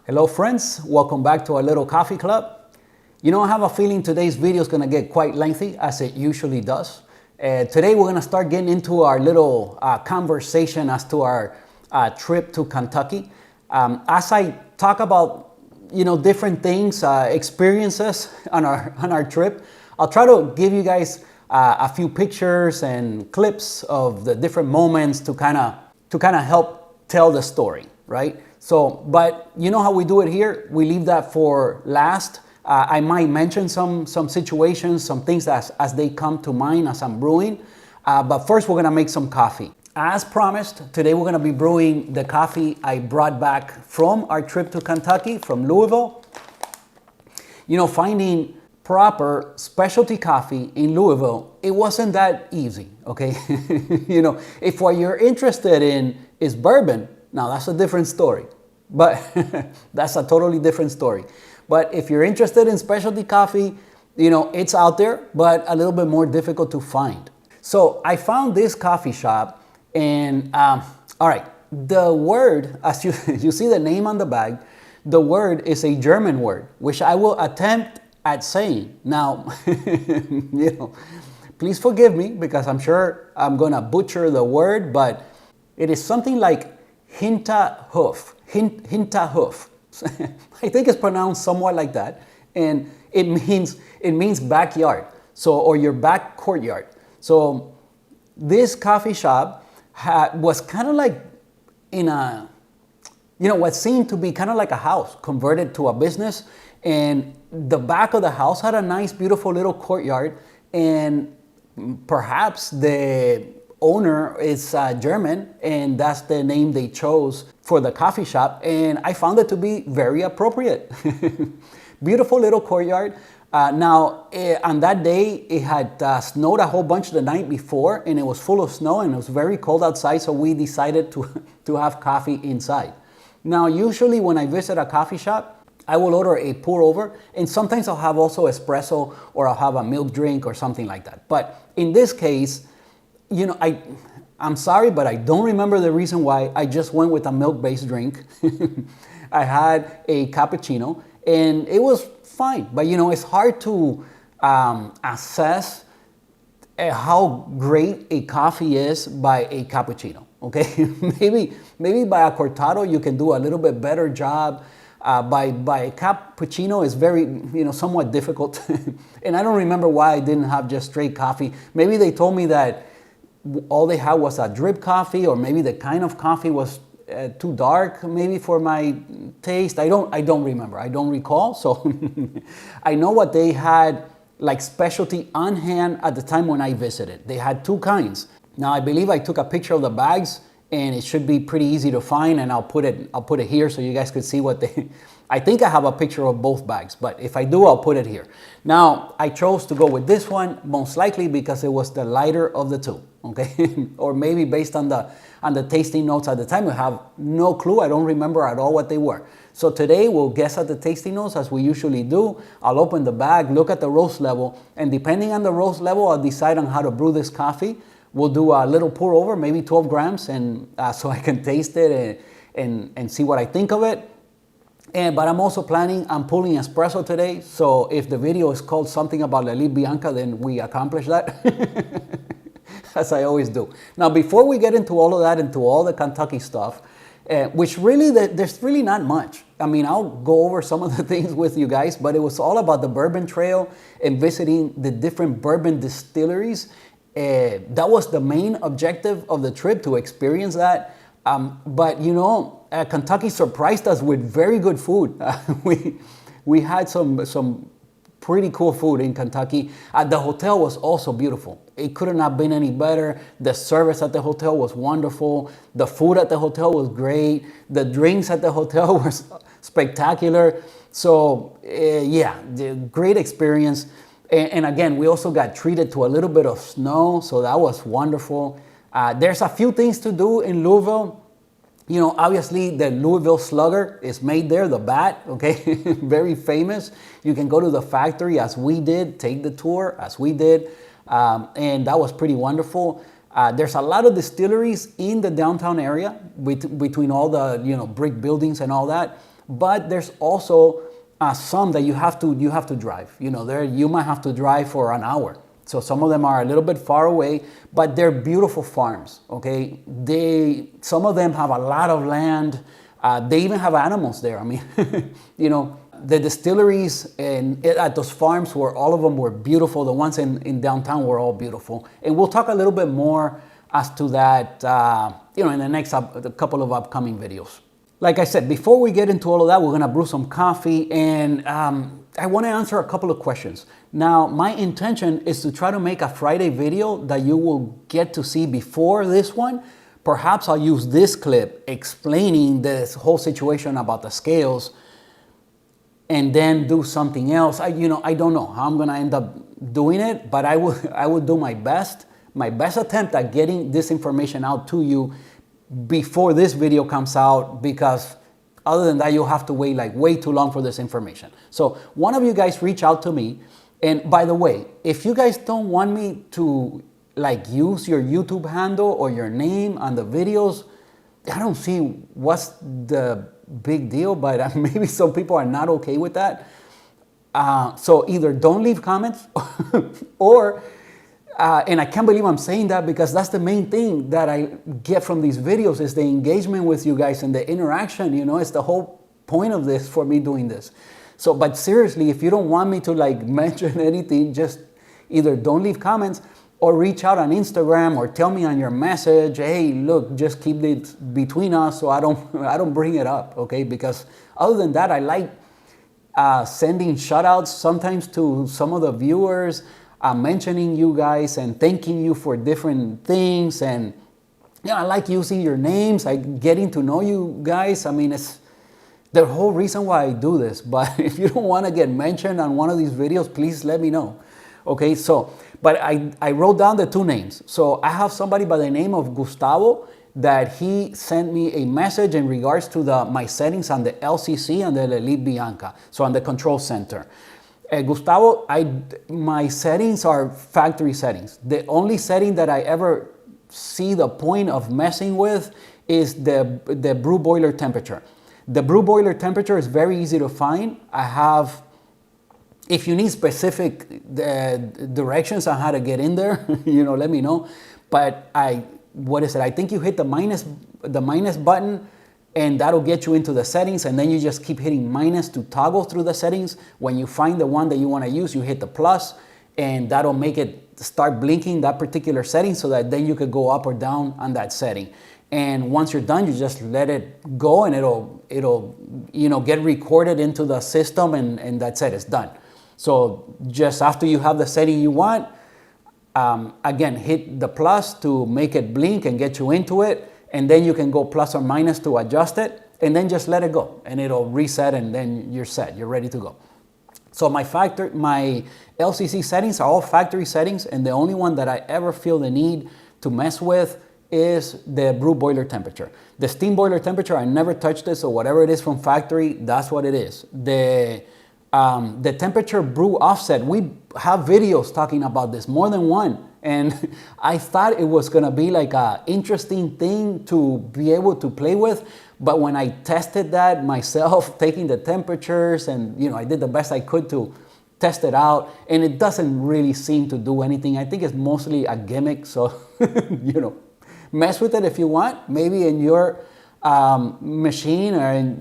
Hello friends, welcome back to our little coffee club. You know, I have a feeling today's video is going to get quite lengthy as it usually does. Today we're going to start getting into our little conversation as to our trip to Kentucky. As I talk about, different things, experiences on our trip, I'll try to give you guys a few pictures and clips of the different moments to kind of help tell the story, right? So, but you know how we do it here? We leave that for last. I might mention some situations, some things as they come to mind as I'm brewing. But first, we're gonna make some coffee. As promised, today we're gonna be brewing the coffee I brought back from our trip to Kentucky, from Louisville. You know, finding proper specialty coffee in Louisville, it wasn't that easy, okay? If what you're interested in is bourbon, now that's a different story. But that's a totally different story. But if you're interested in specialty coffee, it's out there, but a little bit more difficult to find. So I found this coffee shop, and all right, the word, as you see the name on the bag, the word is a German word, which I will attempt at saying. Now, please forgive me because I'm sure I'm gonna butcher the word, but it is something like Hinterhof. Hinterhof. I think it's pronounced somewhat like that, and it means backyard, or your back courtyard. So this coffee shop was kind of like in a, what seemed to be kind of like a house converted to a business, and the back of the house had a nice, beautiful little courtyard, and perhaps the owner is German, and that's the name they chose for the coffee shop, and I found it to be very appropriate. Beautiful little courtyard. Now, on that day, it had snowed a whole bunch the night before, and it was full of snow, and it was very cold outside, so we decided to have coffee inside. Now, usually when I visit a coffee shop, I will order a pour over, and sometimes I'll have also espresso, or I'll have a milk drink or something like that. But in this case, I'm sorry, but I don't remember the reason why. I just went with a milk-based drink. I had a cappuccino, and it was fine. But it's hard to assess how great a coffee is by a cappuccino. Okay, maybe by a cortado you can do a little bit better job. By a cappuccino is very, somewhat difficult. And I don't remember why I didn't have just straight coffee. Maybe they told me that all they had was a drip coffee, or maybe the kind of coffee was too dark, maybe for my taste. I don't remember. I don't recall. So I know what they had like specialty on hand at the time when I visited. They had two kinds. Now I believe I took a picture of the bags, and it should be pretty easy to find, and I'll put it here so you guys could see what they. I think I have a picture of both bags, but if I do, I'll put it here. Now, I chose to go with this one, most likely because it was the lighter of the two, okay? Or maybe based on the tasting notes at the time. I have no clue. I don't remember at all what they were. So today, we'll guess at the tasting notes as we usually do. I'll open the bag, look at the roast level, and depending on the roast level, I'll decide on how to brew this coffee. We'll do a little pour over, maybe 12 grams, and so I can taste it and see what I think of it. But I'm also planning on pulling espresso today. So if the video is called something about Lelit Bianca, then we accomplish that, as I always do. Now, before we get into all of that, into all the Kentucky stuff, which really, there's really not much. I mean, I'll go over some of the things with you guys, but it was all about the bourbon trail and visiting the different bourbon distilleries. That was the main objective of the trip, to experience that. But Kentucky surprised us with very good food. We had some pretty cool food in Kentucky. The hotel was also beautiful. It couldn't have been any better. The service at the hotel was wonderful. The food at the hotel was great. The drinks at the hotel were spectacular. So great experience. And again, we also got treated to a little bit of snow, so that was wonderful. There's a few things to do in Louisville. Obviously the Louisville Slugger is made there, the bat, okay? Very famous. You can go to the factory as we did, take the tour as we did, and that was pretty wonderful. There's a lot of distilleries in the downtown area between all the brick buildings and all that. but there's also some that you have to drive. You know, there you might have to drive for an hour. So some of them are a little bit far away, but they're beautiful farms. Okay, some of them have a lot of land. They even have animals there. I mean, you know, the distilleries at those farms were all of them were beautiful. The ones in downtown were all beautiful, and we'll talk a little bit more as to that, you know, in the next couple of upcoming videos. Like I said, before we get into all of that, we're gonna brew some coffee, and I want to answer a couple of questions. Now, my intention is to try to make a Friday video that you will get to see before this one. Perhaps I'll use this clip explaining this whole situation about the scales, and then do something else. I don't know how I'm gonna end up doing it, but I would do my best attempt at getting this information out to you before this video comes out, because other than that, you'll have to wait like way too long for this information. So one of you guys reach out to me, and by the way, if you guys don't want me to like use your YouTube handle or your name on the videos, I don't see what's the big deal, but maybe some people are not okay with that. So either don't leave comments or, and I can't believe I'm saying that, because that's the main thing that I get from these videos is the engagement with you guys and the interaction. You know, it's the whole point of this for me doing this. So, but seriously, if you don't want me to like mention anything, just either don't leave comments or reach out on Instagram or tell me on your message, hey, look, just keep it between us so I don't bring it up, okay? Because other than that, I like sending shout outs sometimes to some of the viewers, mentioning you guys and thanking you for different things. And you know, I like using your names, like getting to know you guys. I mean, it's the whole reason why I do this. But if you don't want to get mentioned on one of these videos, please let me know. Okay, so, but I wrote down the two names. So I have somebody by the name of Gustavo that he sent me a message in regards to my settings on the LCC and the Lelit Bianca, so on the control center. Gustavo, my settings are factory settings. The only setting that I ever see the point of messing with is the brew boiler temperature. The brew boiler temperature is very easy to find. If you need specific directions on how to get in there, you know, let me know. But I think you hit the minus button, and that'll get you into the settings, and then you just keep hitting minus to toggle through the settings. When you find the one that you want to use, you hit the plus, and that'll make it start blinking that particular setting, so that then you could go up or down on that setting. And once you're done, you just let it go, and it'll you know, get recorded into the system, and that's it, it's done. So just after you have the setting you want, again, hit the plus to make it blink and get you into it, and then you can go plus or minus to adjust it, and then just let it go, and it'll reset, and then you're set, you're ready to go. So my LCC settings are all factory settings, and the only one that I ever feel the need to mess with is the brew boiler temperature. The steam boiler temperature, I never touched it, so whatever it is from factory, that's what it is. The temperature brew offset, we have videos talking about this, more than one. And I thought it was gonna be like an interesting thing to be able to play with. But when I tested that myself, taking the temperatures, and you know, I did the best I could to test it out, and it doesn't really seem to do anything. I think it's mostly a gimmick, so you know, mess with it if you want. Maybe in your machine, or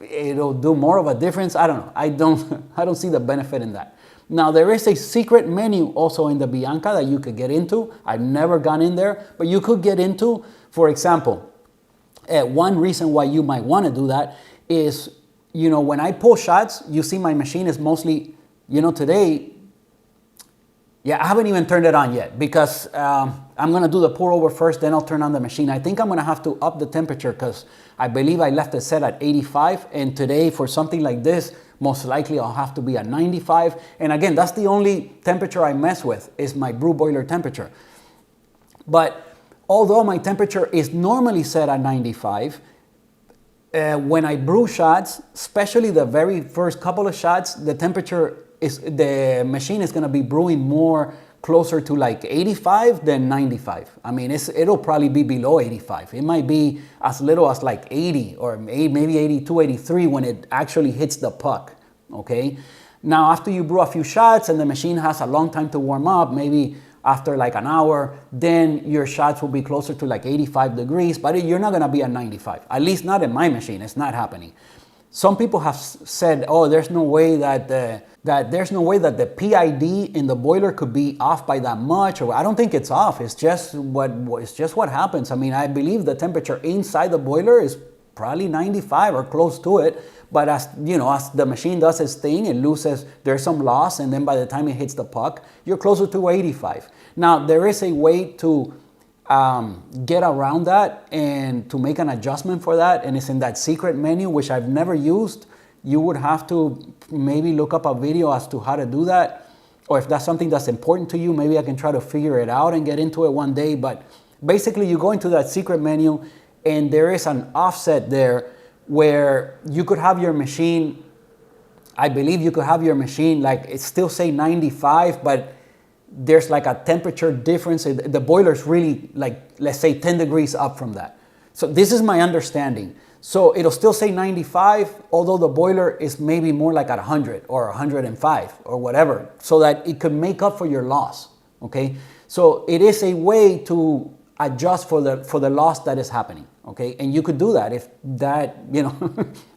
it'll do more of a difference. I don't know. I don't see the benefit in that. Now, there is a secret menu also in the Bianca that you could get into. I've never gone in there, but you could get into. For example, one reason why you might want to do that is, you know, when I pull shots, you see my machine is mostly, you know, today, yeah, I haven't even turned it on yet, because I'm going to do the pour over first, then I'll turn on the machine. I think I'm going to have to up the temperature, because I believe I left it set at 85. And today, for something like this, most likely I'll have to be at 95. And again, that's the only temperature I mess with, is my brew boiler temperature. But although my temperature is normally set at 95, when I brew shots, especially the very first couple of shots, the machine is going to be brewing more closer to like 85 than 95. I mean, it'll probably be below 85. It might be as little as like 80 or maybe 82, 83 when it actually hits the puck, okay? Now, after you brew a few shots and the machine has a long time to warm up, maybe after like an hour, then your shots will be closer to like 85 degrees, but you're not gonna be at 95. At least not in my machine, it's not happening. Some people have said, oh, there's no way that the PID in the boiler could be off by that much. Or I don't think it's off. It's just what happens. I mean, I believe the temperature inside the boiler is probably 95 or close to it. But as the machine does its thing, it loses. There's some loss, and then by the time it hits the puck, you're closer to 85. Now there is a way to get around that and to make an adjustment for that, and it's in that secret menu, which I've never used. You would have to maybe look up a video as to how to do that, or if that's something that's important to you, maybe I can try to figure it out and get into it one day. But basically you go into that secret menu and there is an offset there where you could have your machine, I believe you could have your machine like it still say 95, but there's like a temperature difference. The boiler's really like, let's say 10 degrees up from that. So this is my understanding. So it'll still say 95, although the boiler is maybe more like at 100 or 105 or whatever, so that it could make up for your loss, okay? So it is a way to adjust for the loss that is happening, okay? And you could do that if that,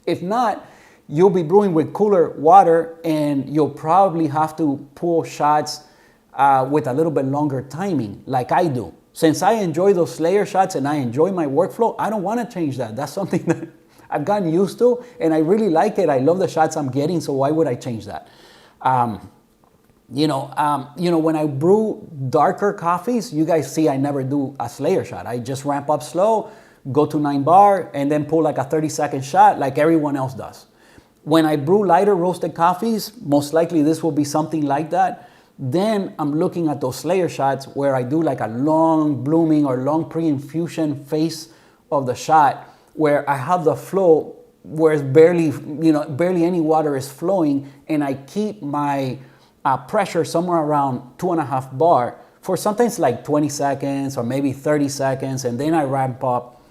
if not, you'll be brewing with cooler water and you'll probably have to pull shots with a little bit longer timing, like I do. Since I enjoy those Slayer shots and I enjoy my workflow, I don't want to change that. That's something that I've gotten used to, and I really like it. I love the shots I'm getting, so why would I change that? When I brew darker coffees, you guys see I never do a Slayer shot. I just ramp up slow, go to 9 bar, and then pull like a 30-second shot like everyone else does. When I brew lighter roasted coffees, most likely this will be something like that. Then I'm looking at those Slayer shots where I do like a long blooming or long pre-infusion phase of the shot where I have the flow where it's barely any water is flowing, and I keep my pressure somewhere around 2.5 bar for sometimes like 20 seconds or maybe 30 seconds, and then I ramp up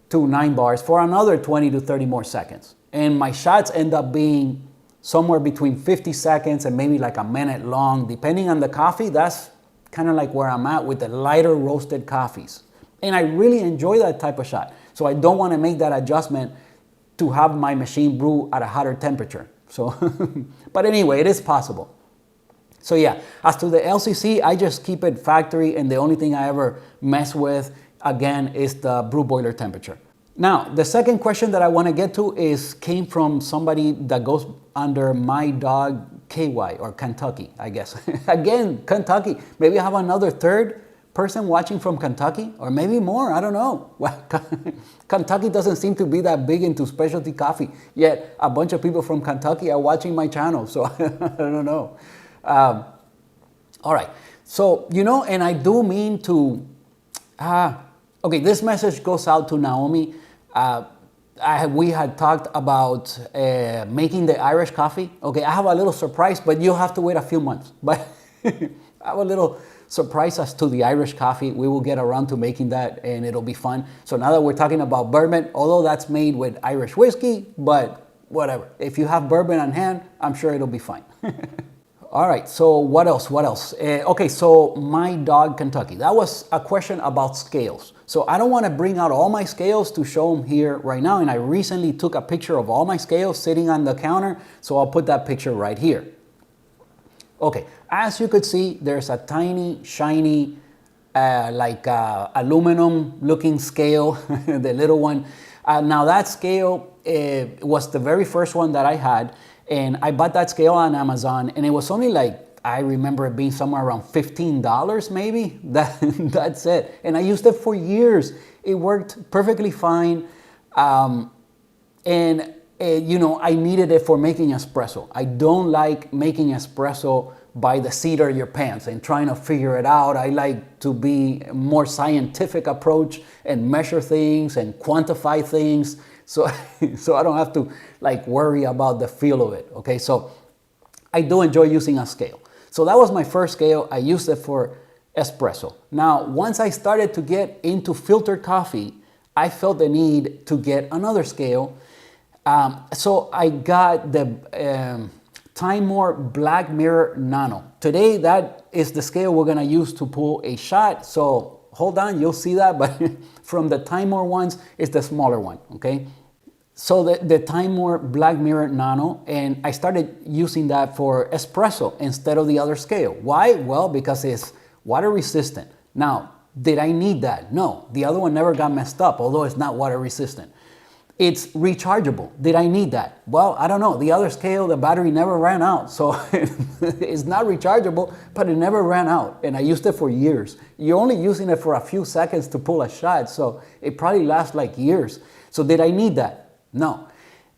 to 9 bars for another 20 to 30 more seconds. And my shots end up being somewhere between 50 seconds and maybe like a minute long, depending on the coffee. That's kind of like where I'm at with the lighter roasted coffees. And I really enjoy that type of shot. So I don't want to make that adjustment to have my machine brew at a hotter temperature. So, but anyway, it is possible. So yeah, as to the LCC, I just keep it factory, and the only thing I ever mess with, again, is the brew boiler temperature. Now, the second question that I want to get to came from somebody that goes under My Dog KY, or Kentucky, I guess. Again, Kentucky. Maybe I have another third person watching from Kentucky, or maybe more, I don't know. Well, Kentucky doesn't seem to be that big into specialty coffee, yet a bunch of people from Kentucky are watching my channel, so I don't know. All right, so, and I do mean to, okay, this message goes out to Naomi. We had talked about making the Irish coffee. Okay, I have a little surprise, but you'll have to wait a few months. But I have a little surprise as to the Irish coffee. We will get around to making that, and it'll be fun. So now that we're talking about bourbon, although that's made with Irish whiskey, but whatever. If you have bourbon on hand, I'm sure it'll be fine. All right, so what else? Okay, so My Dog Kentucky. That was a question about scales. So I don't want to bring out all my scales to show them here right now, and I recently took a picture of all my scales sitting on the counter, so I'll put that picture right here. Okay, as you could see, there's a tiny, shiny, aluminum looking scale, the little one. Now that scale was the very first one that I had, and I bought that scale on Amazon, and it was only like, I remember it being somewhere around $15 maybe. That's it. And I used it for years. It worked perfectly fine. I needed it for making espresso. I don't like making espresso by the seat of your pants and trying to figure it out. I like to be a more scientific approach and measure things and quantify things. So I don't have to worry about the feel of it. Okay, so I do enjoy using a scale. So that was my first scale. I used it for espresso. Now, once I started to get into filtered coffee, I felt the need to get another scale. So I got the Time More Black Mirror Nano. Today, that is the scale we're gonna use to pull a shot. So hold on, you'll see that, but from the Time More ones, it's the smaller one, okay? So the Time More Black Mirror Nano, and I started using that for espresso instead of the other scale. Why? Well, because it's water resistant. Now, did I need that? No, the other one never got messed up, although it's not water resistant. It's rechargeable. Did I need that? Well, I don't know. The other scale, the battery never ran out. So it's not rechargeable, but it never ran out. And I used it for years. You're only using it for a few seconds to pull a shot, so it probably lasts like years. So did I need that? No.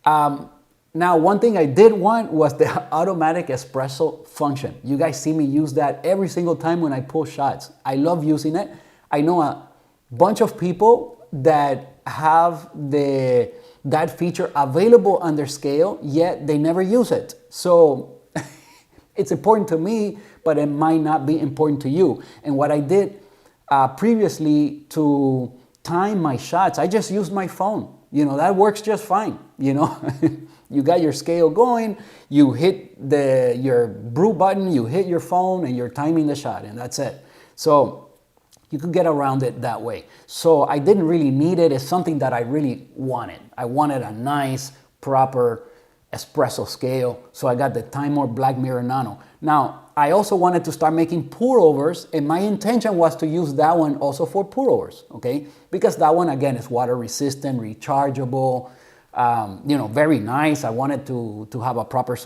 Now, one thing I did want was the automatic espresso function. You guys see me use that every single time when I pull shots. I love using it. I know a bunch of people that have that feature available on their scale, yet they never use it. So it's important to me, but it might not be important to you. And what I did previously to time my shots, I just used my phone. You know, that works just fine, you know. You got your scale going, you hit your brew button, you hit your phone, and you're timing the shot, and that's it. So you could get around it that way. So I didn't really need it. It's something that I really wanted. I wanted a nice, proper espresso scale. So I got the Time More Black Mirror Nano. Now, I also wanted to start making pour-overs, and my intention was to use that one also for pour-overs, okay? Because that one, again, is water resistant, rechargeable, you know, very nice. I wanted to have a proper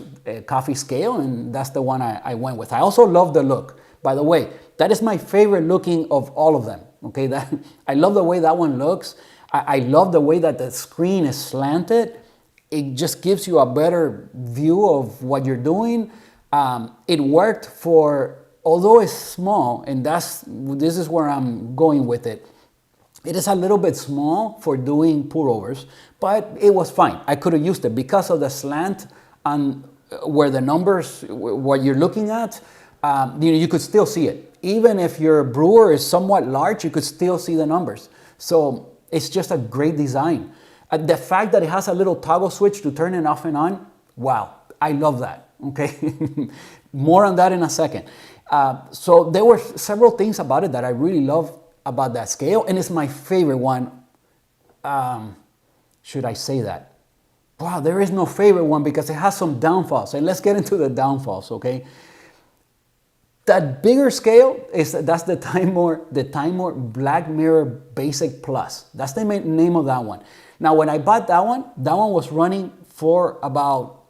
coffee scale, and that's the one I went with. I also love the look. By the way, that is my favorite looking of all of them, okay? I love the way that one looks. I love the way that the screen is slanted. It just gives you a better view of what you're doing. It worked for, although it's small, and this is where I'm going with it. It is a little bit small for doing pour-overs, but it was fine. I could have used it because of the slant on where the numbers, what you're looking at, you know, you could still see it. Even if your brewer is somewhat large, you could still see the numbers. So it's just a great design. The fact that it has a little toggle switch to turn it off and on, wow, I love that, okay? More on that in a second. So there were several things about it that I really love about that scale, and it's my favorite one. Should I say that? Wow, there is no favorite one because it has some downfalls, and let's get into the downfalls, okay? That bigger scale, that's the Time More Black Mirror Basic Plus. That's the name of that one. Now, when I bought that one was running for about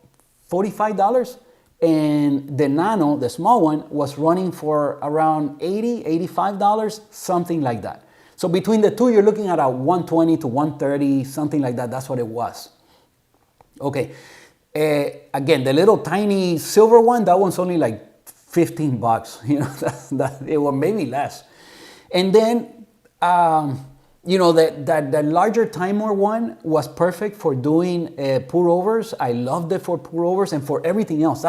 $45, and the Nano, the small one, was running for around $80, $85, something like that. So between the two, you're looking at a $120 to $130, something like that. That's what it was. Okay. Again, the little tiny silver one, that one's only like $15, you know, it was maybe less. And then, you know, the larger Time More one was perfect for doing pour-overs. I loved it for pour-overs and for everything else.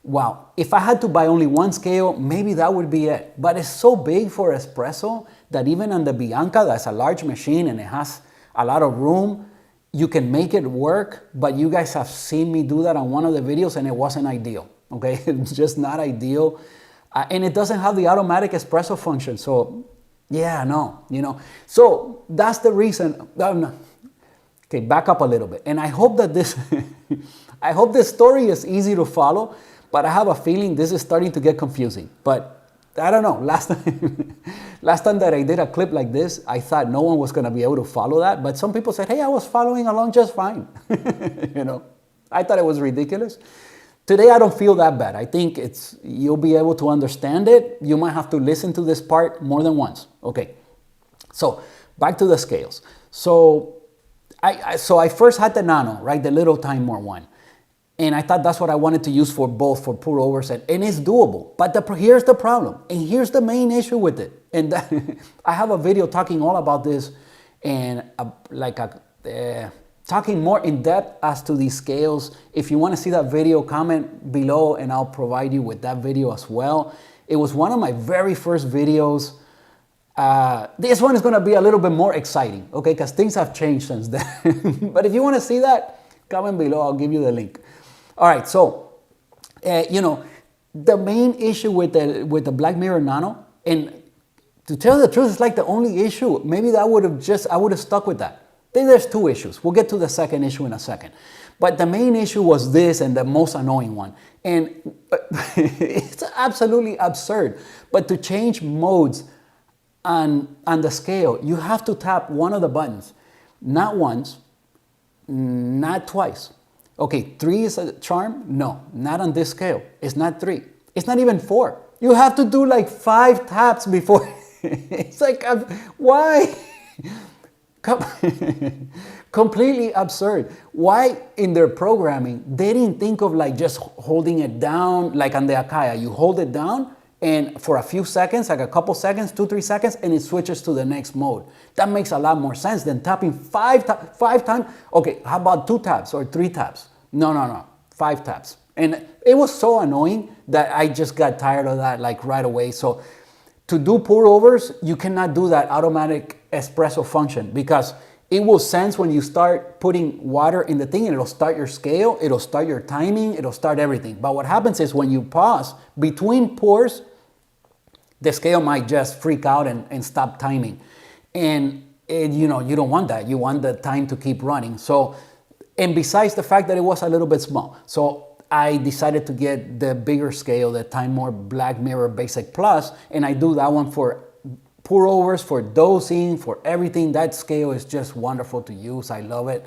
Wow. If I had to buy only one scale, maybe that would be it. But it's so big for espresso that even on the Bianca, that's a large machine and it has a lot of room, you can make it work. But you guys have seen me do that on one of the videos and it wasn't ideal. Okay, it's just not ideal. And it doesn't have the automatic espresso function. So yeah, no, you know. So that's the reason. Okay, back up a little bit. And I hope that I hope this story is easy to follow, but I have a feeling this is starting to get confusing. But I don't know, last time that I did a clip like this, I thought no one was gonna be able to follow that. But some people said, hey, I was following along just fine. You know, I thought it was ridiculous. Today, I don't feel that bad. I think you'll be able to understand it. You might have to listen to this part more than once. Okay, so back to the scales. So I first had the Nano, right, the little Time More one. And I thought that's what I wanted to use for both, for pour-overs, and it's doable. But here's the problem, and here's the main issue with it. And I have a video talking all about this, and talking more in depth as to these scales. If you want to see that video, comment below and I'll provide you with that video as well. It was one of my very first videos. This one is going to be a little bit more exciting, okay, because things have changed since then. But if you want to see that, comment below. I'll give you the link. All right, so, the main issue with the Black Mirror Nano, and to tell the truth, it's like the only issue. Maybe I would have stuck with that. Then there's two issues. We'll get to the second issue in a second. But the main issue was this, and the most annoying one. And it's absolutely absurd. But to change modes on the scale, you have to tap one of the buttons. Not once, not twice. Okay, 3 is a charm? No, not on this scale. It's not 3. It's not even 4. You have to do like 5 taps before. It's like, why? Completely absurd. Why in their programming, they didn't think of like just holding it down like on the Acaia. You hold it down and for a few seconds, like a couple seconds, 2-3 seconds, and it switches to the next mode. That makes a lot more sense than tapping 5 times. Okay, how about 2 taps or 3 taps? No, 5 taps. And it was so annoying that I just got tired of that like right away. So to do pour overs, you cannot do that automatic espresso function because it will sense when you start putting water in the thing and it'll start your scale, it'll start your timing, it'll start everything. But what happens is when you pause between pours, the scale might just freak out and stop timing. And you don't want that. You want the time to keep running. So, and besides the fact that it was a little bit small. So I decided to get the bigger scale, the Time More Black Mirror Basic Plus, and I do that one for pour overs, for dosing, for everything. That scale is just wonderful to use. I love it.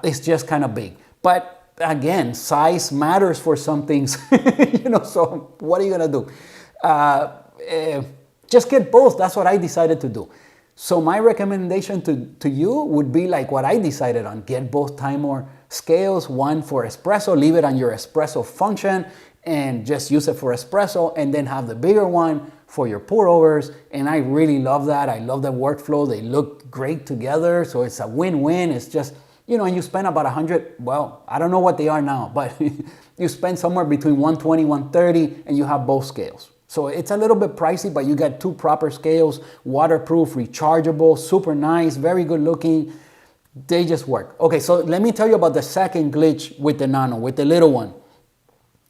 It's just kind of big. But again, size matters for some things, so what are you going to do? Just get both. That's what I decided to do. So my recommendation to you would be like what I decided on. Get both Time More scales, one for espresso, leave it on your espresso function and just use it for espresso, and then have the bigger one for your pour overs. And I really love that. I love the workflow. They look great together. So it's a win-win. It's just, and you spend about 100, well, I don't know what they are now, but you spend somewhere between 120, 130, and you have both scales. So it's a little bit pricey, but you get 2 proper scales, waterproof, rechargeable, super nice, very good looking. They just work. Okay, so let me tell you about the second glitch with the Nano, with the little one.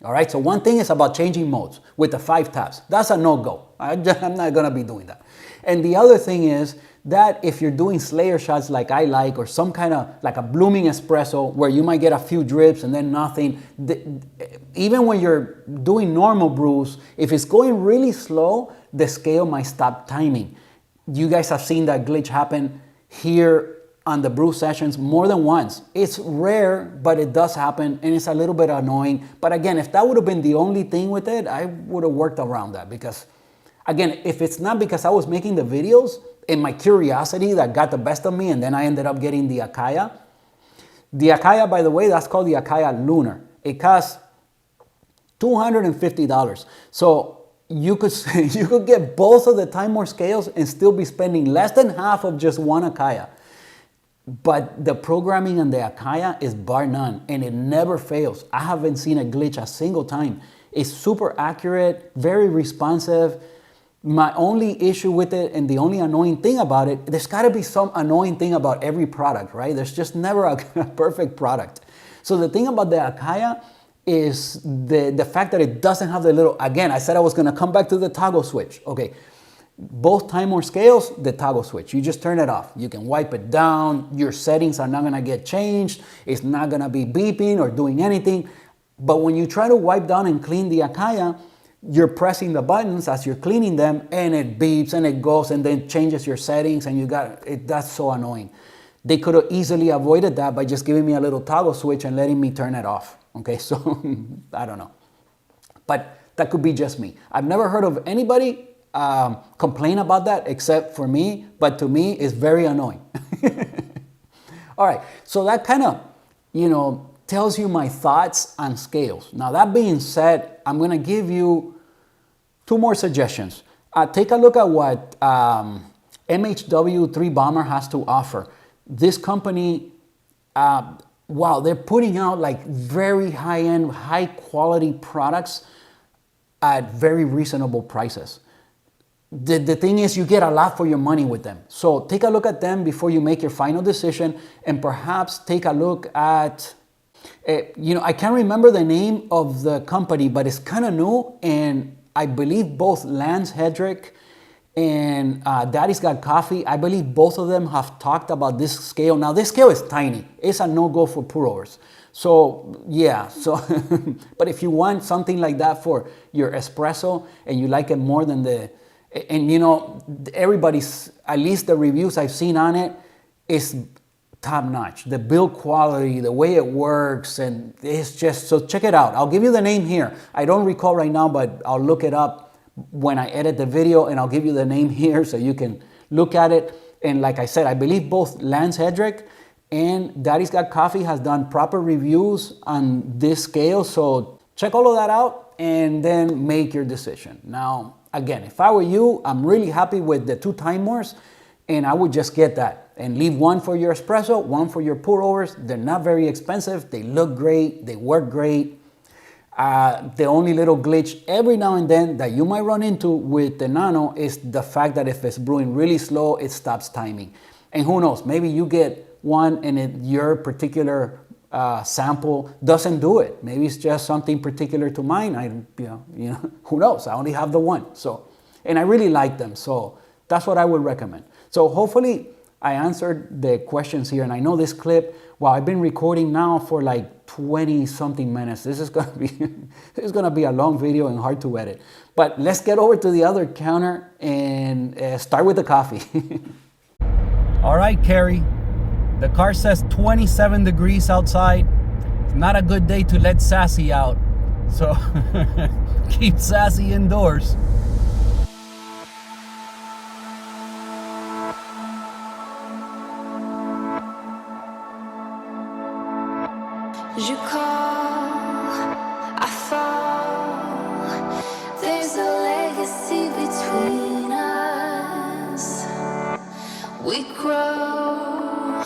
All right, so one thing is about changing modes with the 5 taps. That's a no-go. I'm not going to be doing that. And the other thing is that if you're doing Slayer shots like I like, or some kind of like a blooming espresso where you might get a few drips and then nothing, even when you're doing normal brews, if it's going really slow, the scale might stop timing. You guys have seen that glitch happen here on the brew sessions more than once. It's rare, but it does happen, and it's a little bit annoying. But again, if that would have been the only thing with it, I would have worked around that, because again, if it's not because I was making the videos and my curiosity that got the best of me, and then I ended up getting the Acaia. The Acaia, by the way, that's called the Acaia Lunar. It costs $250. So you could get both of the Time More scales and still be spending less than half of just one Acaia. But the programming on the Acaia is bar none, and it never fails. I haven't seen a glitch a single time. It's super accurate, very responsive. My only issue with it, and the only annoying thing about it, there's got to be some annoying thing about every product, right? There's just never a perfect product. So the thing about the Acaia is the fact that it doesn't have the little, again, I said I was going to come back to the toggle switch. Okay, both Time More scales, the toggle switch. You just turn it off. You can wipe it down. Your settings are not going to get changed. It's not going to be beeping or doing anything. But when you try to wipe down and clean the Acaia, you're pressing the buttons as you're cleaning them, and it beeps and it goes and then changes your settings, and you got it. That's so annoying. They could have easily avoided that by just giving me a little toggle switch and letting me turn it off. Okay, so I don't know. But that could be just me. I've never heard of anybody complain about that except for me, but to me it's very annoying. All right, so that kind of, tells you my thoughts on scales. Now, that being said, I'm going to give you 2 more suggestions. Take a look at what MHW 3 Bomber has to offer. This company wow, they're putting out like very high-end, high-quality products at very reasonable prices. The thing is, you get a lot for your money with them. So take a look at them before you make your final decision, and perhaps take a look at, I can't remember the name of the company, but it's kind of new, and I believe both Lance Hedrick and Daddy's Got Coffee, I believe both of them have talked about this scale. Now, this scale is tiny. It's a no-go for pour-overs. So, yeah. But if you want something like that for your espresso, and you like it more than everybody's, at least the reviews I've seen on it, is top-notch. The build quality, the way it works, and it's just, so check it out. I'll give you the name here. I don't recall right now, but I'll look it up when I edit the video, and I'll give you the name here so you can look at it. And like I said, I believe both Lance Hedrick and Daddy's Got Coffee has done proper reviews on this scale. So check all of that out and then make your decision. Now, again, if I were you, I'm really happy with the 2 timers, and I would just get that and leave one for your espresso, one for your pour-overs. They're not very expensive. They look great. They work great. The only little glitch every now and then that you might run into with the Nano is the fact that if it's brewing really slow, it stops timing. And who knows, maybe you get one and your particular sample doesn't do it. Maybe it's just something particular to mine. Who knows? I only have the one. So, and I really like them. So that's what I would recommend. So hopefully I answered the questions here. And I know this clip, well, I've been recording now for like 20 something minutes. This is gonna be a long video and hard to edit. But let's get over to the other counter and start with the coffee. All right, Carrie. The car says 27 degrees outside. It's not a good day to let Sassy out. So keep Sassy indoors. You call, I fall. There's a legacy between us. We grow,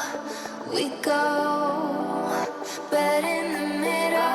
we go, but in the middle.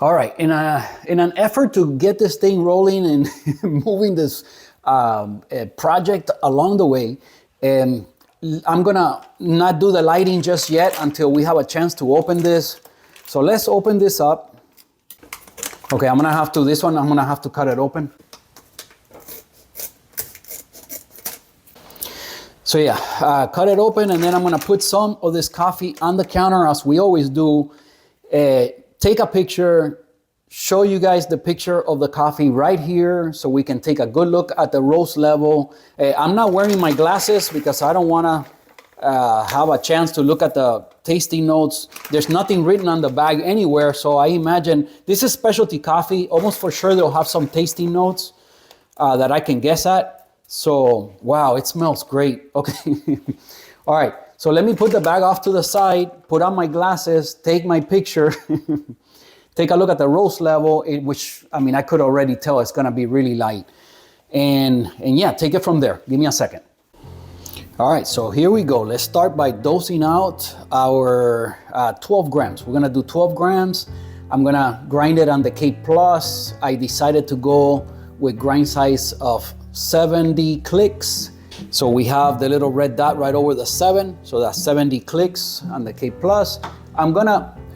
All right, in an effort to get this thing rolling and moving this project along the way, I'm gonna not do the lighting just yet until we have a chance to open this. So let's open this up. Okay, I'm gonna have to cut it open. So yeah, cut it open, and then I'm gonna put some of this coffee on the counter as we always do. Take a picture, show you guys the picture of the coffee right here so we can take a good look at the roast level. I'm not wearing my glasses because I don't wanna have a chance to look at the tasting notes. There's nothing written on the bag anywhere, so I imagine this is specialty coffee. Almost for sure they'll have some tasting notes that I can guess at. So, wow, it smells great. Okay, all right. So let me put the bag off to the side, put on my glasses, take my picture, take a look at the roast level, which, I mean, I could already tell it's gonna be really light. And yeah, take it from there. Give me a second. All right, so here we go. Let's start by dosing out our 12 grams. We're gonna do 12 grams. I'm gonna grind it on the K Plus. I decided to go with grind size of 70 clicks. So we have the little red dot right over the 7, so that's 70 clicks on the K Plus.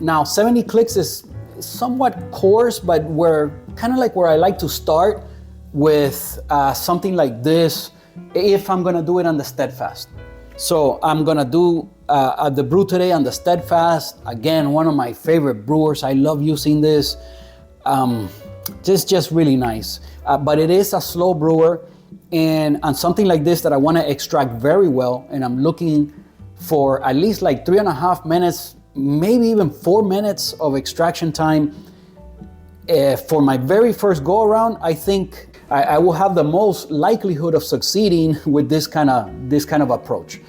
Now 70 clicks is somewhat coarse, but we're kind of like where I like to start with something like this if I'm gonna do it on the Steadfast. So I'm gonna do the brew today on the Steadfast. Again, one of my favorite brewers. I love using this. Just really nice. But it is a slow brewer, and on something like this that I wanna extract very well, and I'm looking for at least like 3.5 minutes, maybe even 4 minutes of extraction time. For my very first go around, I think I will have the most likelihood of succeeding with this kind of approach.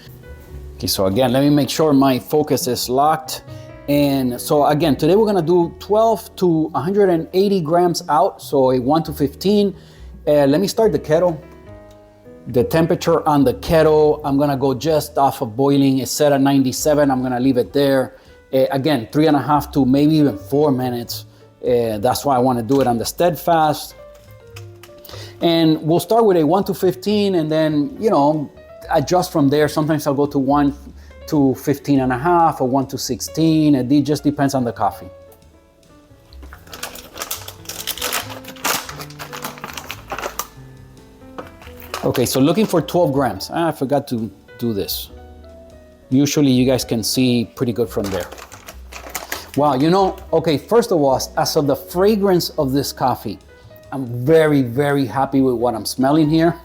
Okay, so again, let me make sure my focus is locked. And so again, today we're gonna do 12 to 180 grams out, so a 1 to 15. Let me start the kettle. The temperature on the kettle, I'm gonna go just off of boiling. It's set at 97, I'm gonna leave it there. Again, 3.5 to maybe even 4 minutes. That's why I wanna do it on the Steadfast. And we'll start with a 1 to 15 and then, adjust from there. Sometimes I'll go to 1 to 15.5 or 1 to 16. It just depends on the coffee. Okay, so looking for 12 grams. I forgot to do this. Usually you guys can see pretty good from there. Wow, okay, first of all, as of the fragrance of this coffee, I'm very, very happy with what I'm smelling here.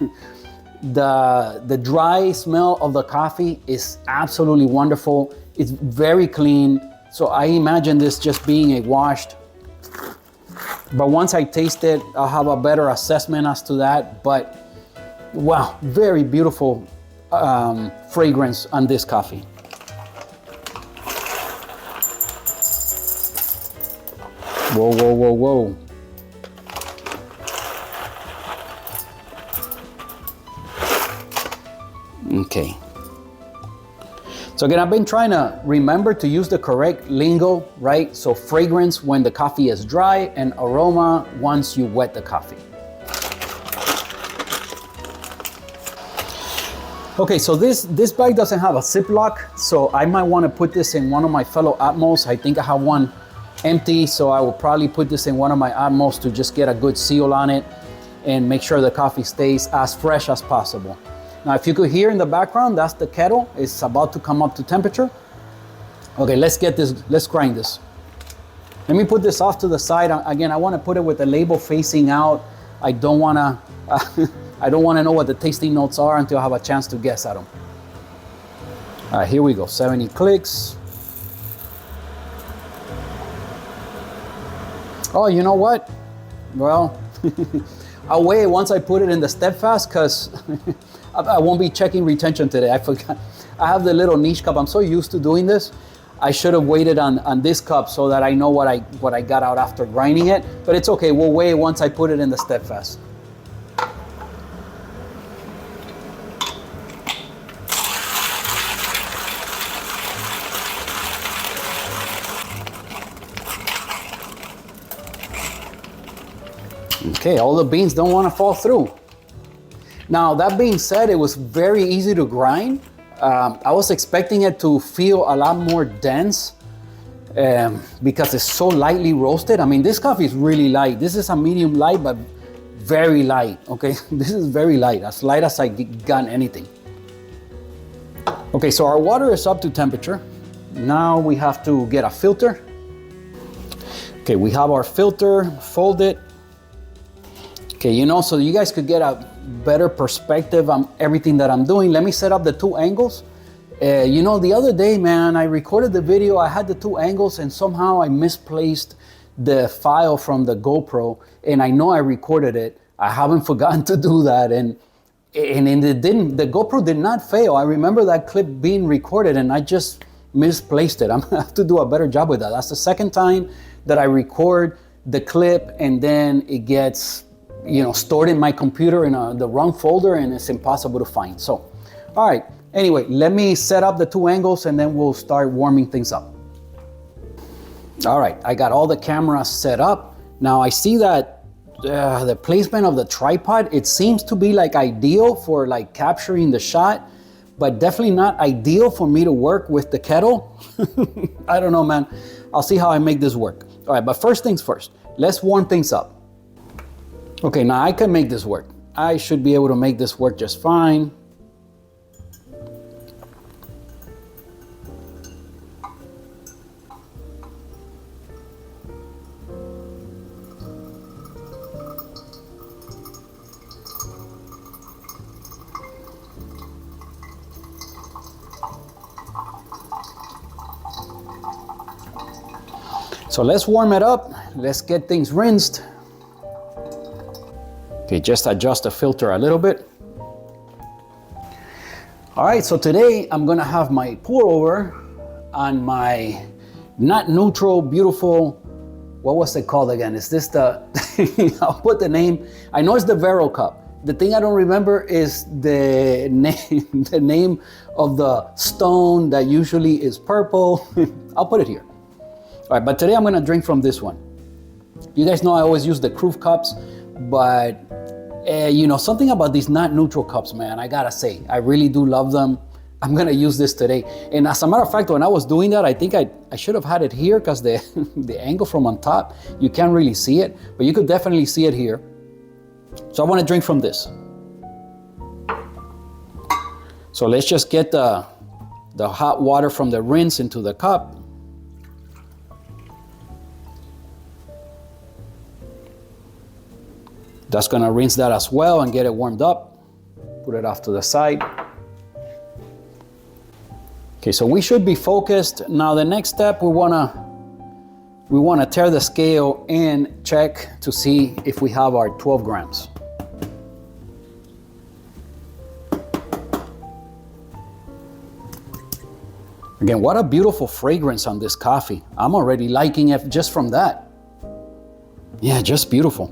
The dry smell of the coffee is absolutely wonderful. It's very clean. So I imagine this just being a washed. But once I taste it, I'll have a better assessment as to that. But wow, very beautiful fragrance on this coffee. Whoa, whoa, whoa, whoa. Okay. So again, I've been trying to remember to use the correct lingo, right? So fragrance when the coffee is dry and aroma once you wet the coffee. Okay, so this bag doesn't have a Ziploc, so I might want to put this in one of my fellow Atmos. I think I have one empty, so I will probably put this in one of my Atmos to just get a good seal on it and make sure the coffee stays as fresh as possible. Now, if you could hear in the background, that's the kettle. It's about to come up to temperature. Okay, let's grind this. Let me put this off to the side. Again, I want to put it with the label facing out. I don't want to know what the tasting notes are until I have a chance to guess at them. All right, here we go, 70 clicks. Oh, you know what? Well, I'll weigh it once I put it in the Steadfast because I won't be checking retention today. I forgot. I have the little niche cup. I'm so used to doing this. I should have waited on this cup so that I know what I got out after grinding it. But it's okay. We'll weigh it once I put it in the Steadfast. Okay, all the beans don't want to fall through. Now, that being said, it was very easy to grind. I was expecting it to feel a lot more dense because it's so lightly roasted. I mean, this coffee is really light. This is a medium light, but very light, okay? This is very light, as light as I got anything. Okay, so our water is up to temperature. Now we have to get a filter. Okay, we have our filter, fold it. Okay, so you guys could get a better perspective on everything that I'm doing. Let me set up the 2 angles. The other day, man, I recorded the video. I had the 2 angles and somehow I misplaced the file from the GoPro, and I know I recorded it. I haven't forgotten to do that, and it didn't. The GoPro did not fail. I remember that clip being recorded and I just misplaced it. I'm gonna have to do a better job with that. That's the second time that I record the clip and then it gets stored in my computer in the wrong folder and it's impossible to find. So, all right, Anyway, let me set up the 2 angles and then we'll start warming things up. All right, I got all the cameras set up. Now I see that the placement of the tripod, it seems to be like ideal for like capturing the shot, but definitely not ideal for me to work with the kettle. I don't know, man. I'll see how I make this work. All right, but first things first, let's warm things up. Okay, now I can make this work. I should be able to make this work just fine. So let's warm it up. Let's get things rinsed. Okay, just adjust the filter a little bit. All right, so today I'm gonna have my pour over on my not neutral, beautiful, what was it called again? Is this the, I'll put the name. I know it's the Vero cup. The thing I don't remember is the name of the stone that usually is purple. I'll put it here. All right, but today I'm gonna drink from this one. You guys know I always use the Kruf cups, but you know, something about these not neutral cups, man, I gotta say, I really do love them. I'm gonna use this today. And as a matter of fact, when I was doing that, I think I should have had it here because the angle from on top, you can't really see it, but you could definitely see it here. So I wanna drink from this. So let's just get the hot water from the rinse into the cup. That's gonna rinse that as well and get it warmed up. Put it off to the side. Okay, so we should be focused. Now the next step, we wanna tear the scale and check to see if we have our 12 grams. Again, what a beautiful fragrance on this coffee. I'm already liking it just from that. Yeah, just beautiful.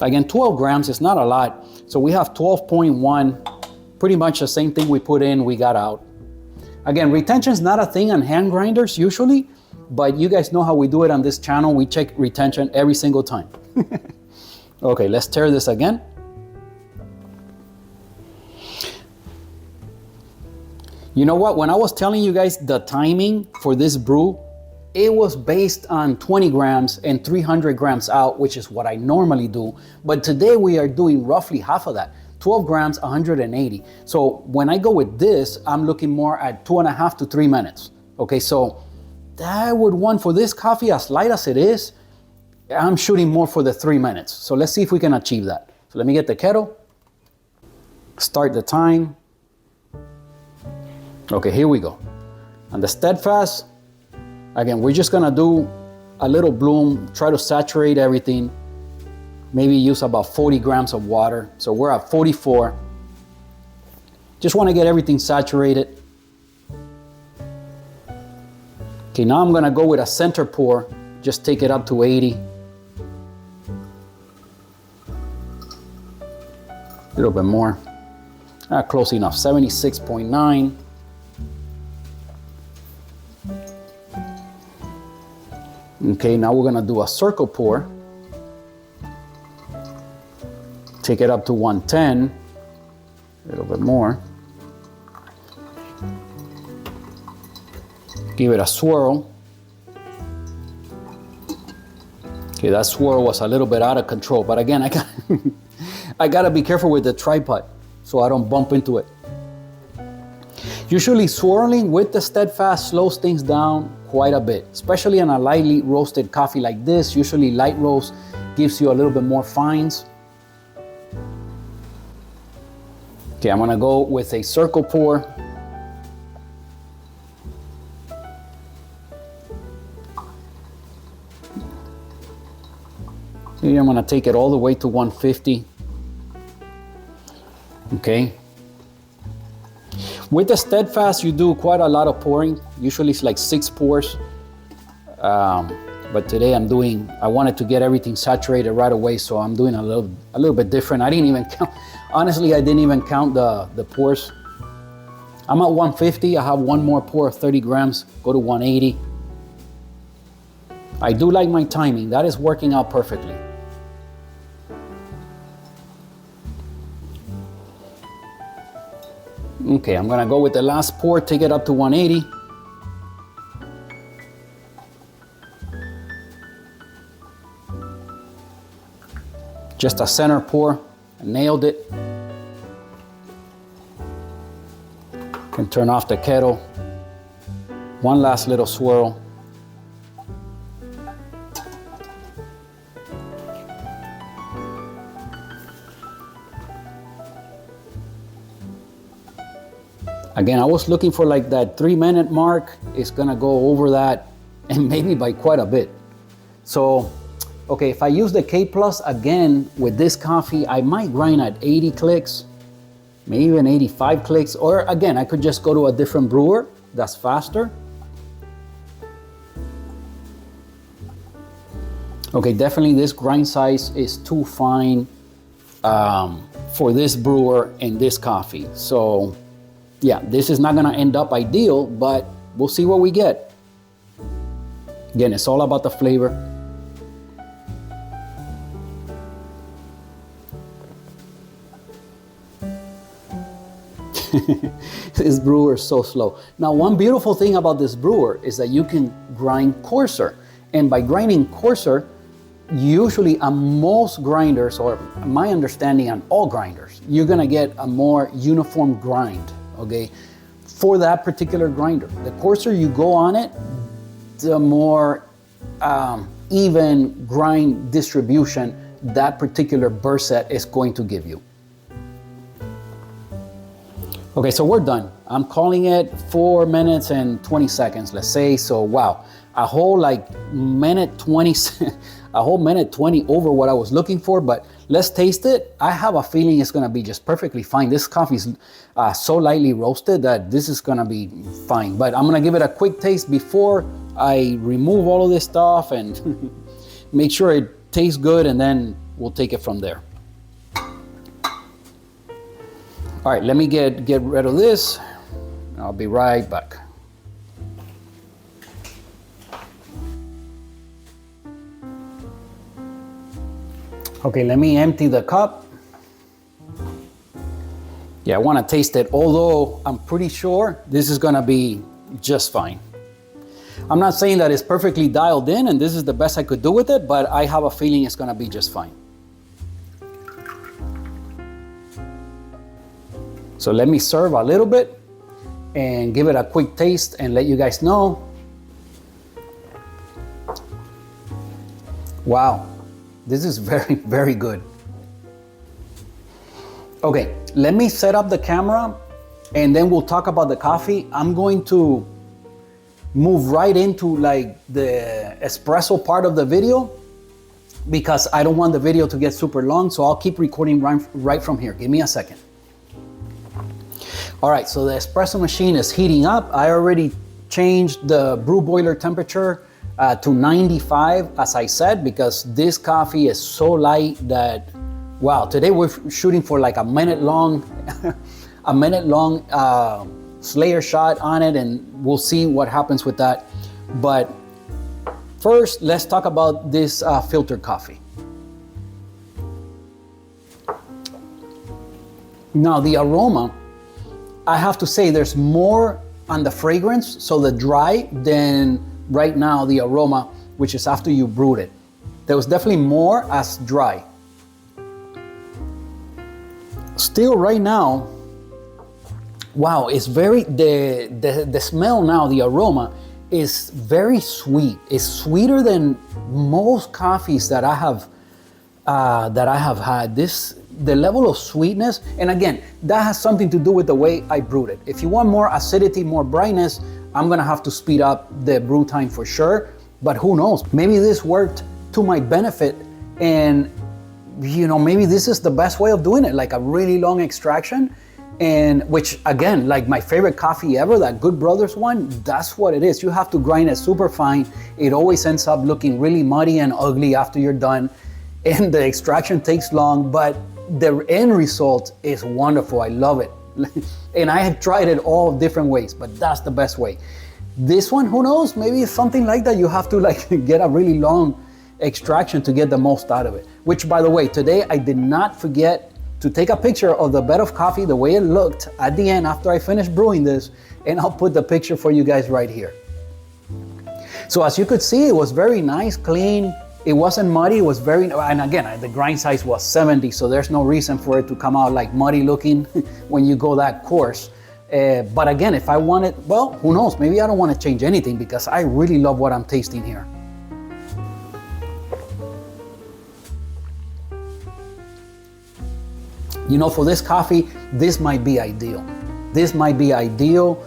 Again, 12 grams is not a lot. So we have 12.1, pretty much the same thing we put in, we got out. Again, retention is not a thing on hand grinders usually, but you guys know how we do it on this channel. We check retention every single time. Okay, let's tear this again. You know what, when I was telling you guys the timing for this brew, it was based on 20 grams and 300 grams out, which is what I normally do. But today we are doing roughly half of that, 12 grams, 180. So when I go with this, I'm looking more at 2.5 to 3 minutes. Okay, so that would want for this coffee, as light as it is, I'm shooting more for the 3 minutes. So let's see if we can achieve that. So let me get the kettle, start the time. Okay, here we go. On the Steadfast, again, we're just gonna do a little bloom, try to saturate everything. Maybe use about 40 grams of water. So we're at 44. Just wanna get everything saturated. Okay, now I'm gonna go with a center pour. Just take it up to 80. A little bit more. Close enough, 76.9. Okay, now we're gonna do a circle pour. Take it up to 110, a little bit more. Give it a swirl. Okay, that swirl was a little bit out of control, but again, I gotta be careful with the tripod so I don't bump into it. Usually swirling with the Steadfast slows things down quite a bit, especially on a lightly roasted coffee like this. Usually light roast gives you a little bit more fines. Okay, I'm gonna go with a circle pour. Here I'm gonna take it all the way to 150. Okay. With the Steadfast, you do quite a lot of pouring. Usually it's like 6 pours. But today I wanted to get everything saturated right away, so I'm doing a little bit different. I didn't even count, honestly, I didn't even count the pours. I'm at 150, I have one more pour of 30 grams, go to 180. I do like my timing, that is working out perfectly. Okay, I'm gonna go with the last pour, take it up to 180. Just a center pour, I nailed it. Can turn off the kettle. One last little swirl. Again, I was looking for like that 3-minute mark. It's gonna go over that and maybe by quite a bit. So, okay, if I use the K Plus again with this coffee, I might grind at 80 clicks, maybe even 85 clicks, or again, I could just go to a different brewer that's faster. Okay, definitely this grind size is too fine for this brewer and this coffee. So yeah, this is not gonna end up ideal, but we'll see what we get. Again, it's all about the flavor. This brewer is so slow. Now, one beautiful thing about this brewer is that you can grind coarser. And by grinding coarser, usually on most grinders, or my understanding on all grinders, you're gonna get a more uniform grind, okay? For that particular grinder. The coarser you go on it, the more even grind distribution that particular burr set is going to give you. Okay, so we're done. I'm calling it 4 minutes and 20 seconds, let's say. So wow, a whole like minute 20, a whole minute 20 over what I was looking for, but let's taste it. I have a feeling it's gonna be just perfectly fine. This coffee is so lightly roasted that this is gonna be fine, but I'm gonna give it a quick taste before I remove all of this stuff and make sure it tastes good, and then we'll take it from there. All right, let me get rid of this. I'll be right back. Okay, let me empty the cup. Yeah, I want to taste it, although I'm pretty sure this is gonna be just fine. I'm not saying that it's perfectly dialed in and this is the best I could do with it, but I have a feeling it's gonna be just fine. So let me serve a little bit and give it a quick taste and let you guys know. Wow, this is very, very good. Okay, let me set up the camera and then we'll talk about the coffee. I'm going to move right into like the espresso part of the video because I don't want the video to get super long, so I'll keep recording right from here. Give me a second. All right, so the espresso machine is heating up. I already changed the brew boiler temperature to 95, as I said, because this coffee is so light that, wow, today we're shooting for like a minute long Slayer shot on it, and we'll see what happens with that. But first, let's talk about this filtered coffee. Now, the aroma, I have to say there's more on the fragrance, so the dry, than right now the aroma, which is after you brewed it. There was definitely more as dry. Still right now, wow, it's very, the smell now, the aroma is very sweet. It's sweeter than most coffees that I have had. The level of sweetness, and again, that has something to do with the way I brewed it. If you want more acidity, more brightness, I'm gonna have to speed up the brew time for sure, but who knows? Maybe this worked to my benefit, and you know, maybe this is the best way of doing it, like a really long extraction, And which again, like my favorite coffee ever, that Good Brothers one, that's what it is. You have to grind it super fine. It always ends up looking really muddy and ugly after you're done. And the extraction takes long, but the end result is wonderful. I love it. And I have tried it all different ways, but that's the best way. This one, who knows, maybe it's something like that. You have to like get a really long extraction to get the most out of it. Which, by the way, today I did not forget to take a picture of the bed of coffee, the way it looked at the end after I finished brewing this, and I'll put the picture for you guys right here. So as you could see, it was very nice, clean. It wasn't muddy, it was very, and again, the grind size was 70, so there's no reason for it to come out like muddy looking when you go that coarse. But again, if I wanted, well, who knows, maybe I don't want to change anything because I really love what I'm tasting here. You know, for this coffee, this might be ideal. This might be ideal.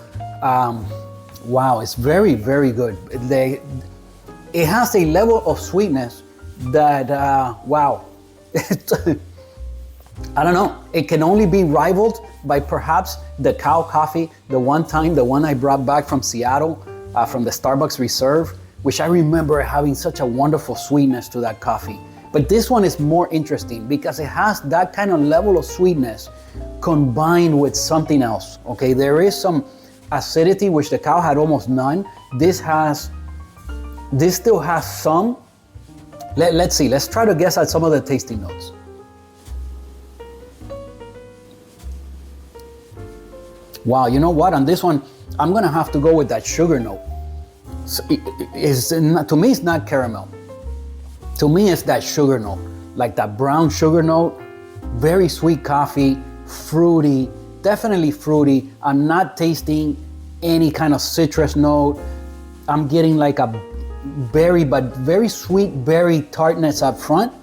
Wow, it's very, very good. It has a level of sweetness that, wow, I don't know. It can only be rivaled by perhaps the cow coffee, the one I brought back from Seattle, from the Starbucks Reserve, which I remember having such a wonderful sweetness to that coffee. But this one is more interesting because it has that kind of level of sweetness combined with something else, okay? There is some acidity, which the cow had almost none. This still has some. Let's see, let's try to guess at some of the tasting notes. Wow, you know what? On this one, I'm gonna have to go with that sugar note. So to me, it's not caramel. To me, it's that sugar note, like that brown sugar note, very sweet coffee, fruity, definitely fruity. I'm not tasting any kind of citrus note. I'm getting like a berry, but very sweet berry tartness up front.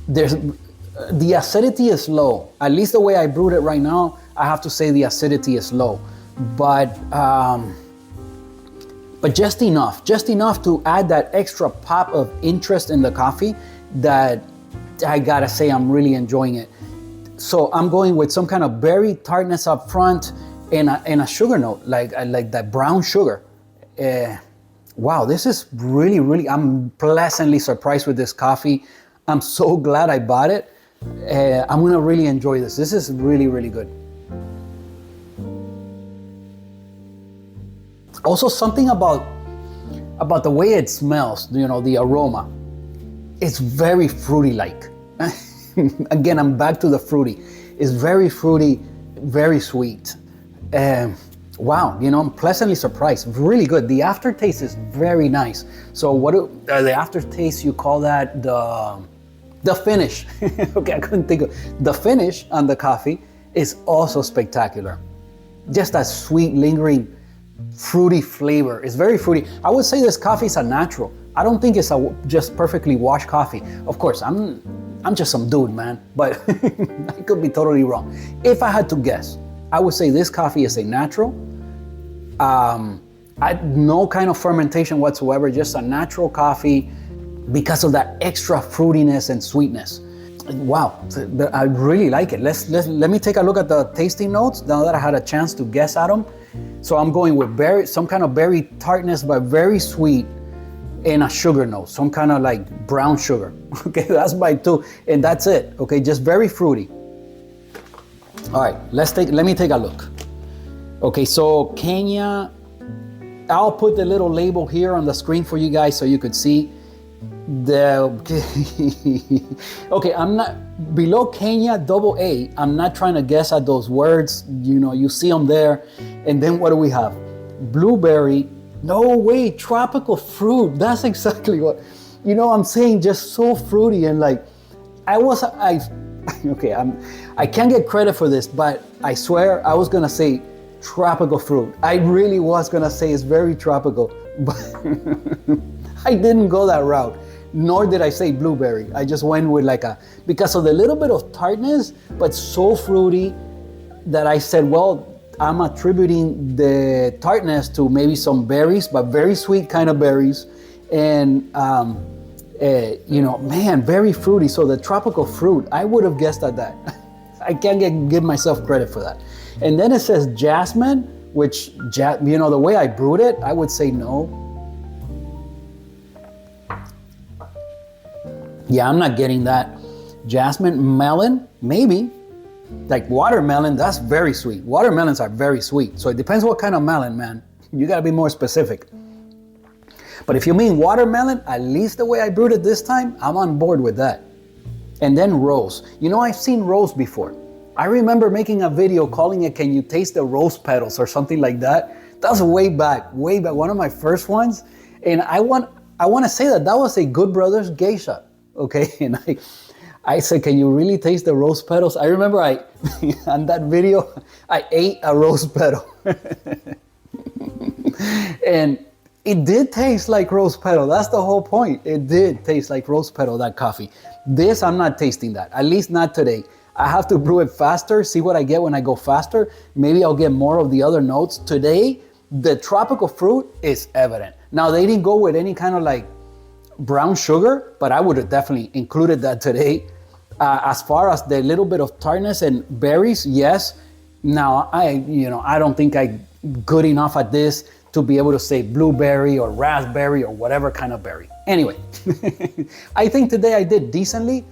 The acidity is low. At least the way I brewed it right now, I have to say the acidity is low. But just enough to add that extra pop of interest in the coffee that I gotta say I'm really enjoying it. So I'm going with some kind of berry tartness up front and a sugar note, like that brown sugar. Wow, this is really, really, I'm pleasantly surprised with this coffee. I'm so glad I bought it. I'm gonna really enjoy this. This is really, really good. Also, something about the way it smells, you know, the aroma. It's very fruity-like. Again, I'm back to the fruity. It's very fruity, very sweet. Wow, you know, I'm pleasantly surprised. Really good. The aftertaste is very nice. So the aftertaste, you call that the finish. Okay, I couldn't think of the finish on the coffee is also spectacular. Just that sweet, lingering, fruity flavor. It's very fruity. I would say this coffee is a natural. I don't think it's a just perfectly washed coffee. Of course, I'm just some dude, man, but I could be totally wrong. If I had to guess, I would say this coffee is a natural. No kind of fermentation whatsoever, just a natural coffee because of that extra fruitiness and sweetness. Wow, I really like it. Let me take a look at the tasting notes now that I had a chance to guess at them. So I'm going with some kind of berry tartness, but very sweet, and a sugar note, some kind of like brown sugar. Okay, that's my two, and that's it. Okay, just very fruity. All right, let me take a look. Okay, so Kenya, I'll put the little label here on the screen for you guys so you could see. Okay, I'm not below Kenya AA. I'm not trying to guess at those words. You know, you see them there. And then what do we have? Blueberry. No way, tropical fruit. That's exactly what, you know, I'm saying, just so fruity and like, okay, I can't get credit for this, but I swear I was gonna say tropical fruit. I really was gonna say it's very tropical, but I didn't go that route. Nor did I say blueberry. I just went with because of the little bit of tartness, but so fruity that I said, well, I'm attributing the tartness to maybe some berries, but very sweet kind of berries. And, you know, man, very fruity. So the tropical fruit, I would have guessed at that. I can't give myself credit for that. And then it says jasmine, which, you know, the way I brewed it, I would say no. Yeah, I'm not getting that. Jasmine, melon, maybe. Like watermelon, that's very sweet. Watermelons are very sweet. So it depends what kind of melon, man. You gotta be more specific. But if you mean watermelon, at least the way I brewed it this time, I'm on board with that. And then rose. You know, I've seen rose before. I remember making a video calling it, "Can you taste the rose petals?" or something like that. That was way back, one of my first ones. And I want to say that was a Good Brothers geisha, okay? And I said, "Can you really taste the rose petals?" I remember on that video, I ate a rose petal. And it did taste like rose petal. That's the whole point. It did taste like rose petal, that coffee. This, I'm not tasting that, at least not today. I have to brew it faster, see what I get when I go faster. Maybe I'll get more of the other notes. Today, the tropical fruit is evident. Now, they didn't go with any kind of like brown sugar, but I would have definitely included that today. As far as the little bit of tartness and berries, yes. Now, I don't think I'm good enough at this to be able to say blueberry or raspberry or whatever kind of berry. Anyway, I think today I did decently.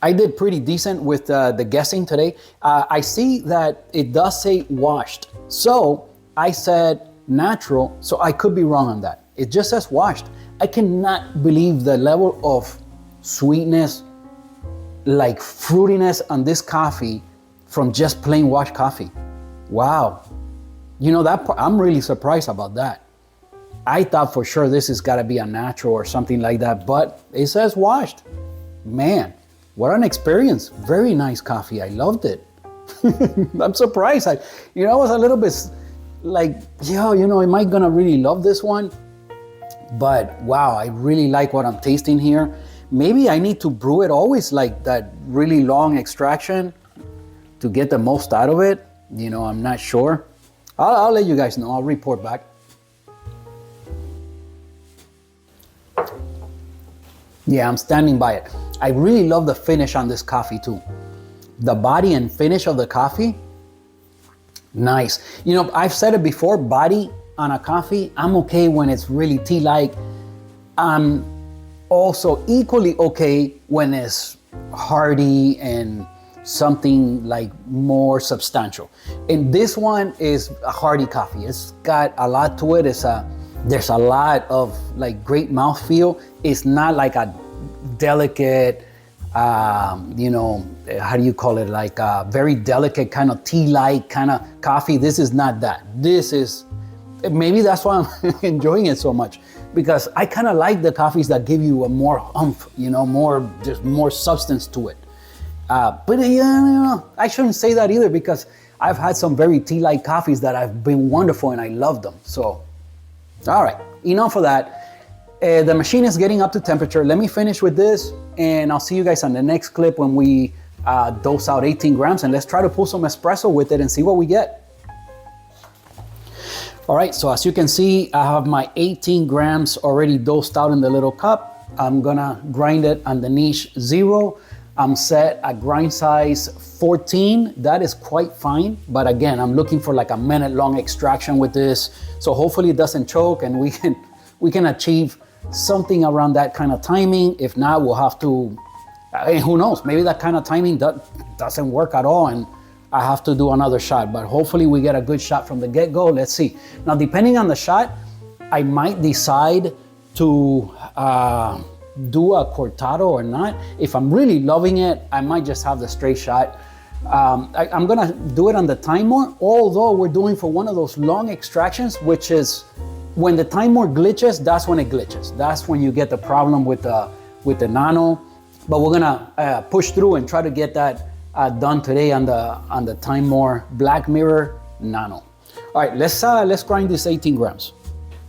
I did pretty decent with the guessing today. I see that it does say washed. So I said natural, so I could be wrong on that. It just says washed. I cannot believe the level of sweetness, like fruitiness on this coffee from just plain washed coffee. Wow. You know, I'm really surprised about that. I thought for sure this has got to be a natural or something like that, but it says washed. Man, what an experience. Very nice coffee. I loved it. I'm surprised. I was a little bit like, am I going to really love this one? But wow, I really like what I'm tasting here. Maybe I need to brew it always like that really long extraction to get the most out of it. I'm not sure. I'll let you guys know. I'll report back. Yeah, I'm standing by it. I really love the finish on this coffee too. The body and finish of the coffee, nice. I've said it before, body on a coffee, I'm okay when it's really tea-like. I'm also equally okay when it's hearty and something like more substantial. And this one is a hearty coffee. It's got a lot to it. There's a lot of like great mouthfeel. It's not like a delicate, how do you call it? Like a very delicate kind of tea-like kind of coffee. This is not that. Maybe that's why I'm enjoying it so much, because I kind of like the coffees that give you a more oomph, more substance to it. But I shouldn't say that either, because I've had some very tea-like coffees that have been wonderful and I love them. So, all right, enough of that. The machine is getting up to temperature. Let me finish with this and I'll see you guys on the next clip when we dose out 18 grams, and let's try to pull some espresso with it and see what we get. All right, so as you can see, I have my 18 grams already dosed out in the little cup. I'm gonna grind it on the niche 0. I'm set at grind size 14. That is quite fine. But again, I'm looking for like a minute-long extraction with this. So hopefully it doesn't choke and we can achieve something around that kind of timing. If not, we'll have to, who knows, maybe that kind of timing doesn't work at all and I have to do another shot. But hopefully we get a good shot from the get-go. Let's see. Now, depending on the shot, I might decide to do a cortado or not. If I'm really loving it, I might just have the straight shot. I'm gonna do it on the timer, although we're doing for one of those long extractions, which is when the timer glitches, that's when it glitches. That's when you get the problem with the nano. But we're gonna push through and try to get that done today on the timer Black Mirror Nano. All right, let's grind this 18 grams.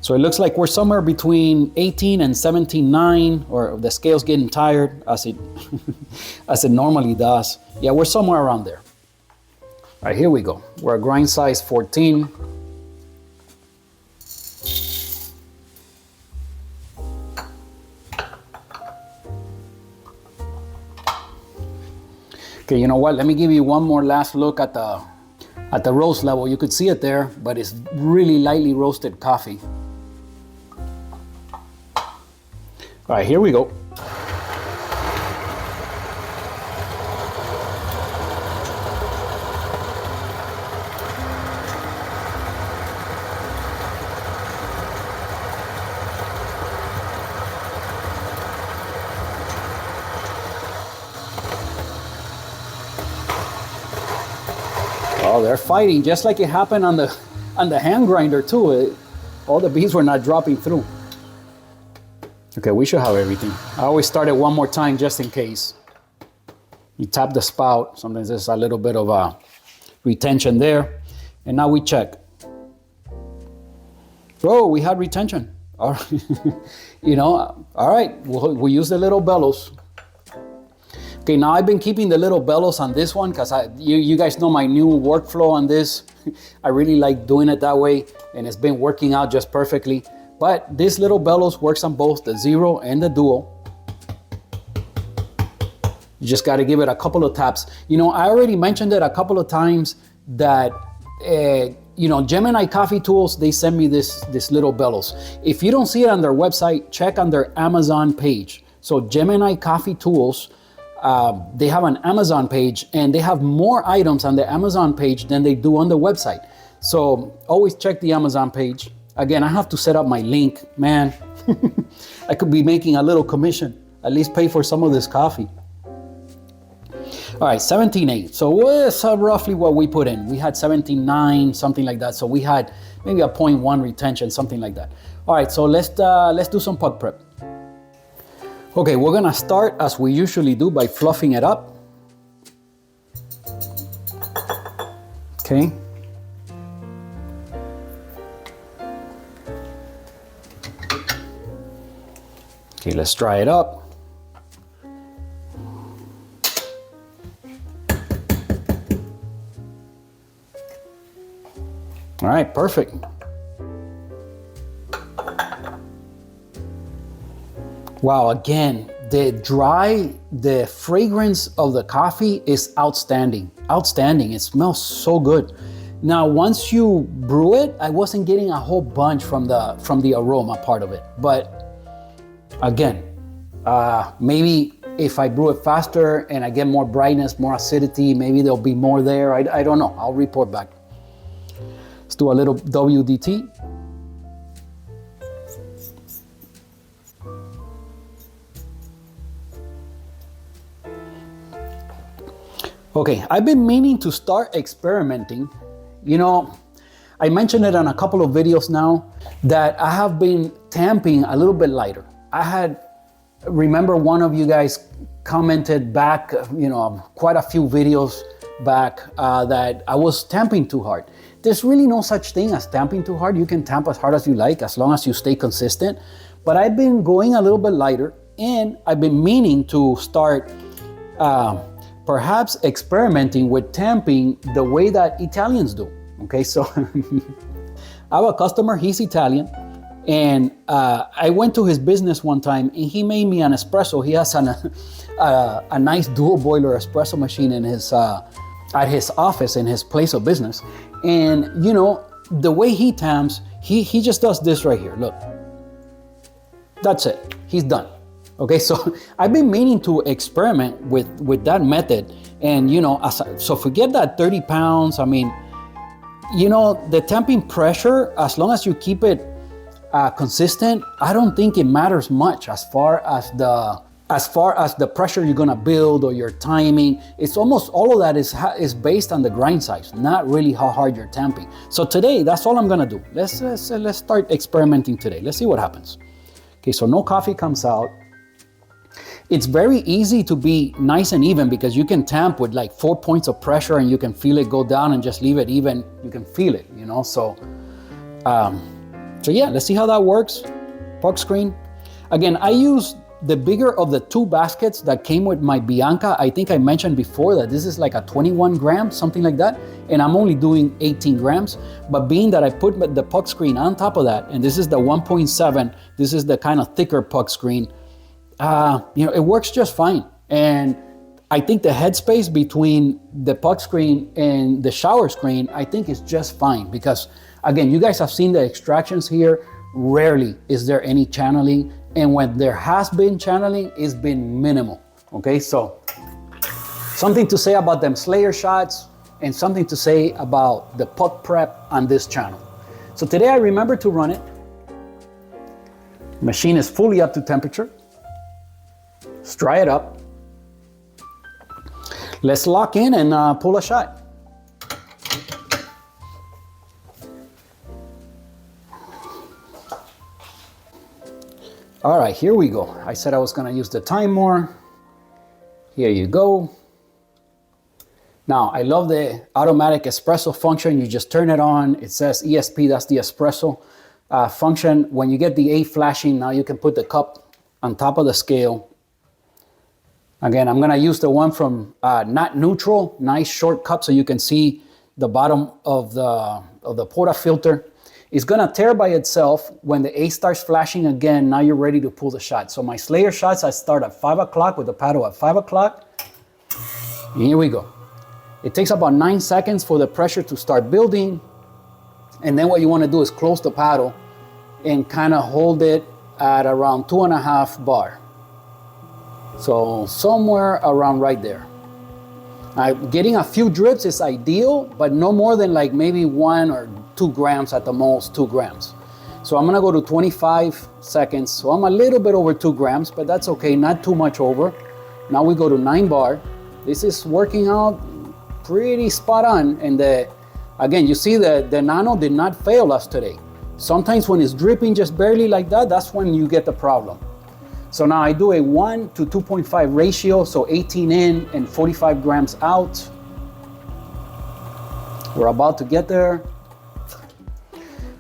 So it looks like we're somewhere between 18 and 17.9, or the scale's getting tired as it as it normally does. Yeah, we're somewhere around there. All right, here we go. We're at grind size 14. Okay, you know what? Let me give you one more last look at at the roast level. You could see it there, but it's really lightly roasted coffee. All right, here we go. Oh, they're fighting just like it happened on the hand grinder too. All the beans were not dropping through. Okay, we should have everything. I always start it one more time just in case. You tap the spout. Sometimes there's a little bit of a retention there. And now we check. Oh, we had retention. All right. You know, all right, we'll use the little bellows. Okay, now I've been keeping the little bellows on this one because you guys know my new workflow on this. I really like doing it that way, and it's been working out just perfectly. But this little bellows works on both the zero and the duo. You just got to give it a couple of taps. You know, I already mentioned it a couple of times that, you know, Gemini Coffee Tools, they send me this little bellows. If you don't see it on their website, check on their Amazon page. So Gemini Coffee Tools, they have an Amazon page, and they have more items on the Amazon page than they do on the website. So always check the Amazon page. Again, I have to set up my link, man. I could be making a little commission, at least pay for some of this coffee. All right, 17.8. So it's roughly what we put in. We had 17.9, something like that. So we had maybe a 0.1 retention, something like that. All right, so let's do some puck prep. Okay, we're gonna start as we usually do by fluffing it up. Okay. Okay, let's dry it up. All right, perfect. Wow, again, the fragrance of the coffee is outstanding. Outstanding, it smells so good. Now, once you brew it, I wasn't getting a whole bunch from the aroma part of it. But again, maybe if I brew it faster and I get more brightness, more acidity, maybe there'll be more there. I don't know, I'll report back. Let's do a little WDT. Okay, I've been meaning to start experimenting. You know, I mentioned it on a couple of videos now that I have been tamping a little bit lighter. Remember one of you guys commented back, you know, quite a few videos back that I was tamping too hard. There's really no such thing as tamping too hard. You can tamp as hard as you like, as long as you stay consistent. But I've been going a little bit lighter, and I've been meaning to start perhaps experimenting with tamping the way that Italians do. Okay, so I have a customer, he's Italian, and I went to his business one time, and he made me an espresso. He has a nice dual boiler espresso machine in his at his office, in his place of business. And you know, the way he tamps, he just does this right here. Look, that's it, he's done. Okay, so I've been meaning to experiment with that method. And you know, so forget that 30 pounds. I mean, you know, the tamping pressure, as long as you keep it consistent, I don't think it matters much as far as the pressure you're gonna build or your timing. It's almost all of that is based on the grind size, not really how hard you're tamping. So today, that's all I'm gonna do. Let's start experimenting today. Let's see what happens. Okay, so no coffee comes out. It's very easy to be nice and even because you can tamp with like 4 points of pressure and you can feel it go down and just leave it even. You can feel it, you know. So yeah, let's see how that works. Puck screen. Again, I use the bigger of the two baskets that came with my Bianca. I think I mentioned before that this is like a 21 grams, something like that. And I'm only doing 18 grams. But being that I put the puck screen on top of that, and this is the 1.7, this is the kind of thicker puck screen, you know, it works just fine. And I think the headspace between the puck screen and the shower screen, I think is just fine because, again, you guys have seen the extractions here. Rarely is there any channeling, and when there has been channeling, it's been minimal, okay? So something to say about them Slayer shots and something to say about the puck prep on this channel. So today I remember to run it. Machine is fully up to temperature. Let's dry it up. Let's lock in and pull a shot. All right, here we go. I said I was gonna use the time more. Here you go. Now, I love the automatic espresso function. You just turn it on. It says ESP, that's the espresso function. When you get the A flashing, now you can put the cup on top of the scale. Again, I'm gonna use the one from Not Neutral, nice short cup so you can see the bottom of the portafilter. It's gonna tear by itself. When the A starts flashing again, now you're ready to pull the shot. So my Slayer shots, I start at 5 o'clock with the paddle at 5 o'clock. And here we go. It takes about 9 seconds for the pressure to start building. And then what you wanna do is close the paddle and kind of hold it at around 2.5 bar. So somewhere around right there. Getting a few drips is ideal, but no more than like maybe 1 or 2 grams at the most, 2 grams. So I'm gonna go to 25 seconds. So I'm a little bit over 2 grams, but that's okay, not too much over. Now we go to 9 bar. This is working out pretty spot on. And again, you see the nano did not fail us today. Sometimes when it's dripping just barely like that, that's when you get the problem. So now I do a 1 to 2.5 ratio, so 18 in and 45 grams out. We're about to get there.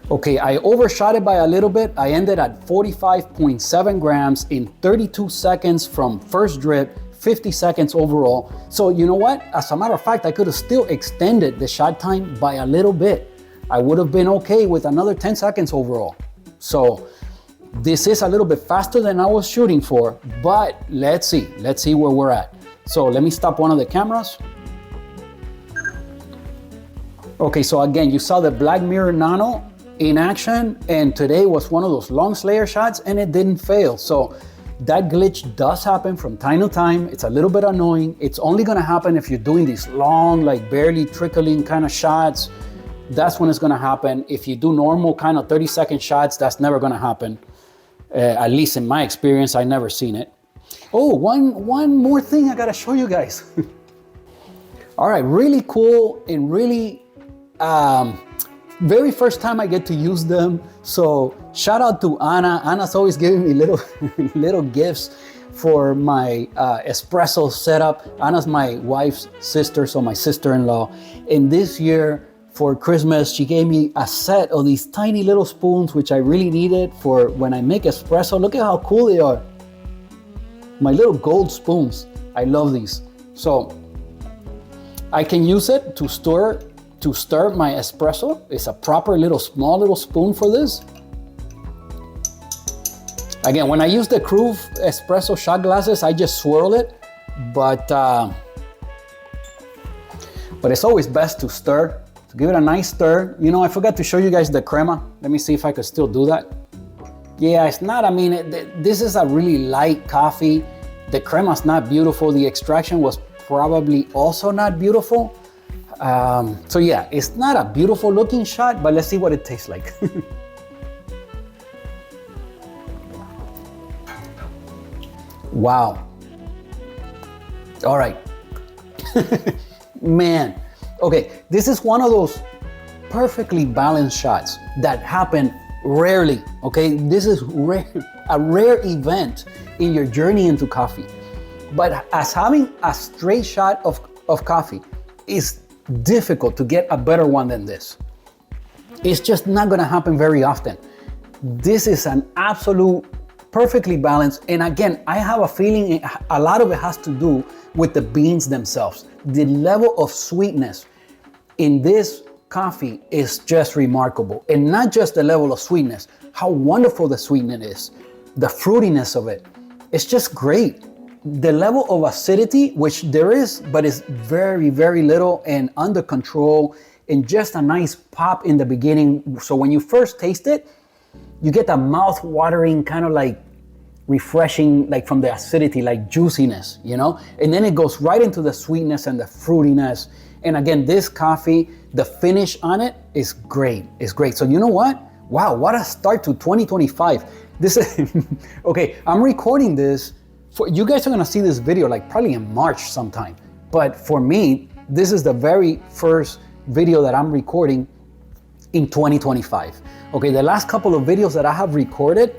Okay, I overshot it by a little bit. I ended at 45.7 grams in 32 seconds from first drip, 50 seconds overall. So you know what? As a matter of fact, I could have still extended the shot time by a little bit. I would have been okay with another 10 seconds overall. So this is a little bit faster than I was shooting for, but let's see where we're at. So let me stop one of the cameras. Okay, so again, you saw the Black Mirror Nano in action, and today was one of those long Slayer shots and it didn't fail. So that glitch does happen from time to time. It's a little bit annoying. It's only gonna happen if you're doing these long, like barely trickling kind of shots. That's when it's gonna happen. If you do normal kind of 30-second shots, that's never gonna happen. At least in my experience, I've never seen it. Oh, one more thing I gotta show you guys. All right, really cool and really, very first time I get to use them. So shout out to Anna. Anna's always giving me little gifts for my espresso setup. Anna's my wife's sister, so my sister-in-law. And this year, for Christmas, she gave me a set of these tiny little spoons, which I really needed for when I make espresso. Look at how cool they are. My little gold spoons. I love these. So I can use it to stir my espresso. It's a proper small little spoon for this. Again, when I use the Crew espresso shot glasses, I just swirl it, but it's always best to stir. To give it a nice stir. You know, I forgot to show you guys the crema. Let me see if I could still do that. Yeah, it's not, I mean, this is a really light coffee. The crema's not beautiful. The extraction was probably also not beautiful. So yeah, it's not a beautiful looking shot, but let's see what it tastes like. Wow. All right. Man. Okay, this is one of those perfectly balanced shots that happen rarely, okay? This is a rare event in your journey into coffee. But as having a straight shot of coffee is difficult to get a better one than this. It's just not gonna happen very often. This is an absolute perfectly balanced, and again, I have a feeling a lot of it has to do with the beans themselves. The level of sweetness in this coffee is just remarkable. And not just the level of sweetness, how wonderful the sweetness is, the fruitiness of it. It's just great. the level of acidity, which there is, but it's very, very little and under control, and just a nice pop in the beginning. So when you first taste it, you get that mouth-watering kind of like refreshing, like from the acidity, like juiciness, you know? And then it goes right into the sweetness and the fruitiness. And again, this coffee, the finish on it is great. It's great. So you know what? Wow, what a start to 2025. This is, okay, I'm recording this. You guys are gonna see this video like probably in March sometime. But for me, this is the very first video that I'm recording in 2025. Okay, the last couple of videos that I have recorded,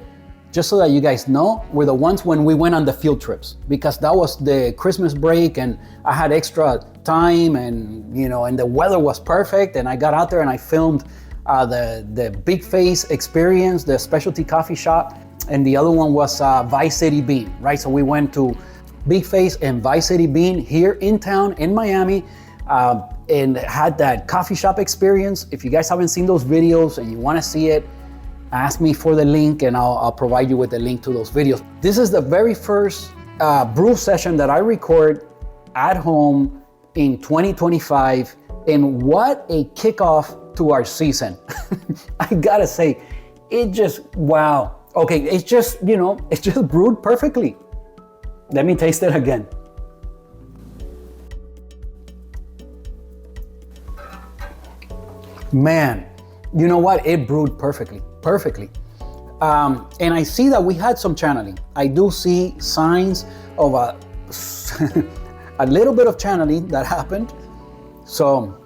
just so that you guys know, were the ones when we went on the field trips, because that was the Christmas break and I had extra time, and you know, and the weather was perfect, and I got out there and I filmed the Big Face experience, the specialty coffee shop, and the other one was Vice City Bean, right? So we went to Big Face and Vice City Bean here in town in Miami, and had that coffee shop experience. If you guys haven't seen those videos and you want to see it, ask me for the link and I'll provide you with the link to those videos. This is the very first brew session that I record at home in 2025, and what a kickoff to our season. I gotta say, it just, wow. Okay, it's just, you know, it's just brewed perfectly. Let me taste it again. Man, you know what? It brewed perfectly. And I see that we had some channeling. I do see signs of a little bit of channeling that happened. So,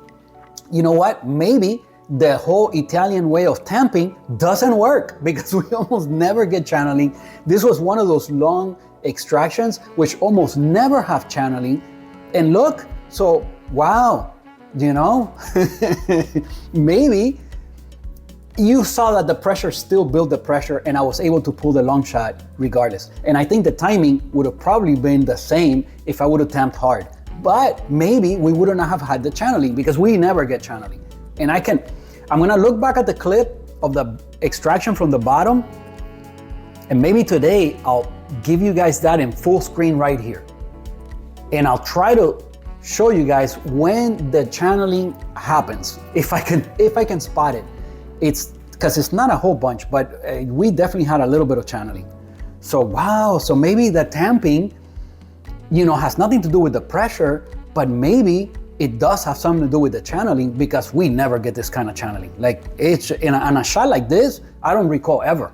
you know what? Maybe the whole Italian way of tamping doesn't work, because we almost never get channeling. This was one of those long extractions which almost never have channeling. And look, so wow, you know, maybe you saw that the pressure still built the pressure, and I was able to pull the long shot regardless. And I think the timing would have probably been the same if I would have tamped hard. But maybe we wouldn't have had the channeling, because we never get channeling. And I'm gonna look back at the clip of the extraction from the bottom, and maybe today I'll give you guys that in full screen right here. And I'll try to show you guys when the channeling happens, if I can spot it. It's because it's not a whole bunch, but we definitely had a little bit of channeling. So wow, so maybe the tamping, you know, has nothing to do with the pressure, but maybe it does have something to do with the channeling, because we never get this kind of channeling. Like, it's on a shot like this, I don't recall ever.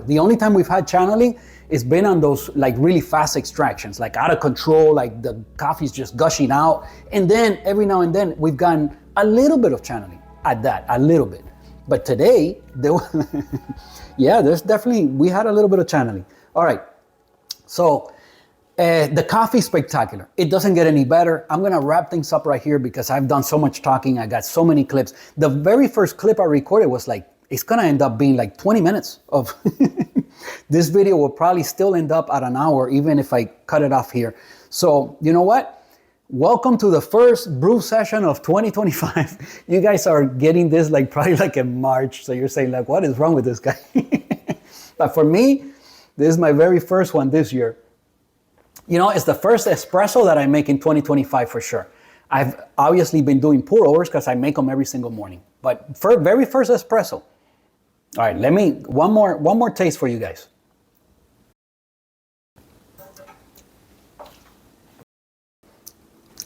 The only time we've had channeling is been on those like really fast extractions, like out of control, like the coffee's just gushing out. And then every now and then we've gotten a little bit of channeling at that, a little bit. But today, yeah, we had a little bit of channeling. All right, so the coffee spectacular. It doesn't get any better. I'm gonna wrap things up right here because I've done so much talking. I got so many clips. The very first clip I recorded was like, it's gonna end up being like 20 minutes of, this video will probably still end up at an hour, even if I cut it off here. So you know what? Welcome to the first brew session of 2025. You guys are getting this like probably like in March. So you're saying like, what is wrong with this guy? But for me, this is my very first one this year. You know, it's the first espresso that I make in 2025 for sure. I've obviously been doing pour overs because I make them every single morning. But for very first espresso. All right, let me, one more taste for you guys.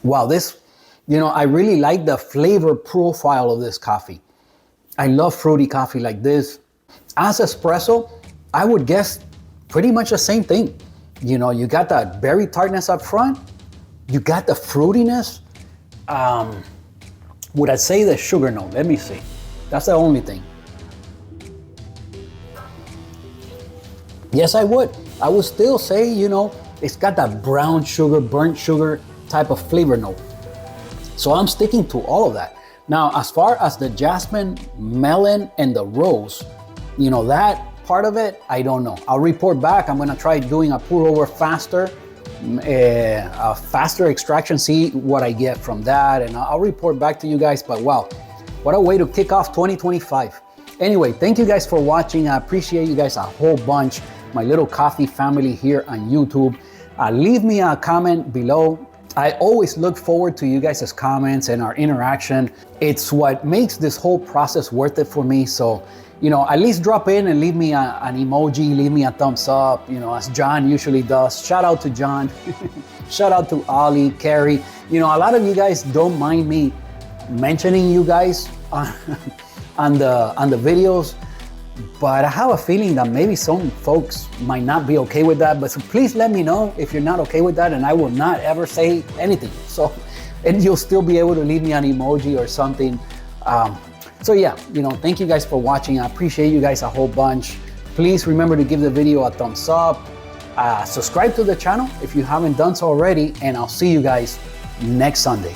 Wow, this, you know, I really like the flavor profile of this coffee. I love fruity coffee like this. As espresso, I would guess pretty much the same thing. You know, you got that berry tartness up front. You got the fruitiness. Would I say the sugar note? Let me see. That's the only thing. Yes, I would. I would still say, you know, it's got that brown sugar, burnt sugar type of flavor note. So I'm sticking to all of that. Now, as far as the jasmine, melon, and the rose, you know, that part of it, I don't know. I'll report back. I'm gonna try doing a pour over faster, a faster extraction, see what I get from that, and I'll report back to you guys. But wow, what a way to kick off 2025. Anyway, thank you guys for watching. I appreciate you guys a whole bunch. My little coffee family here on YouTube. leave me a comment below. I always look forward to you guys' comments and our interaction. It's what makes this whole process worth it for me. So, you know, at least drop in and leave me an emoji, leave me a thumbs up, you know, as John usually does. Shout out to John. Shout out to Ollie, Carrie. You know, a lot of you guys don't mind me mentioning you guys on the videos, but I have a feeling that maybe some folks might not be okay with that. But so please let me know if you're not okay with that, and I will not ever say anything. So, and you'll still be able to leave me an emoji or something. So yeah, you know, thank you guys for watching. I appreciate you guys a whole bunch. Please remember to give the video a thumbs up. Subscribe to the channel if you haven't done so already, and I'll see you guys next Sunday.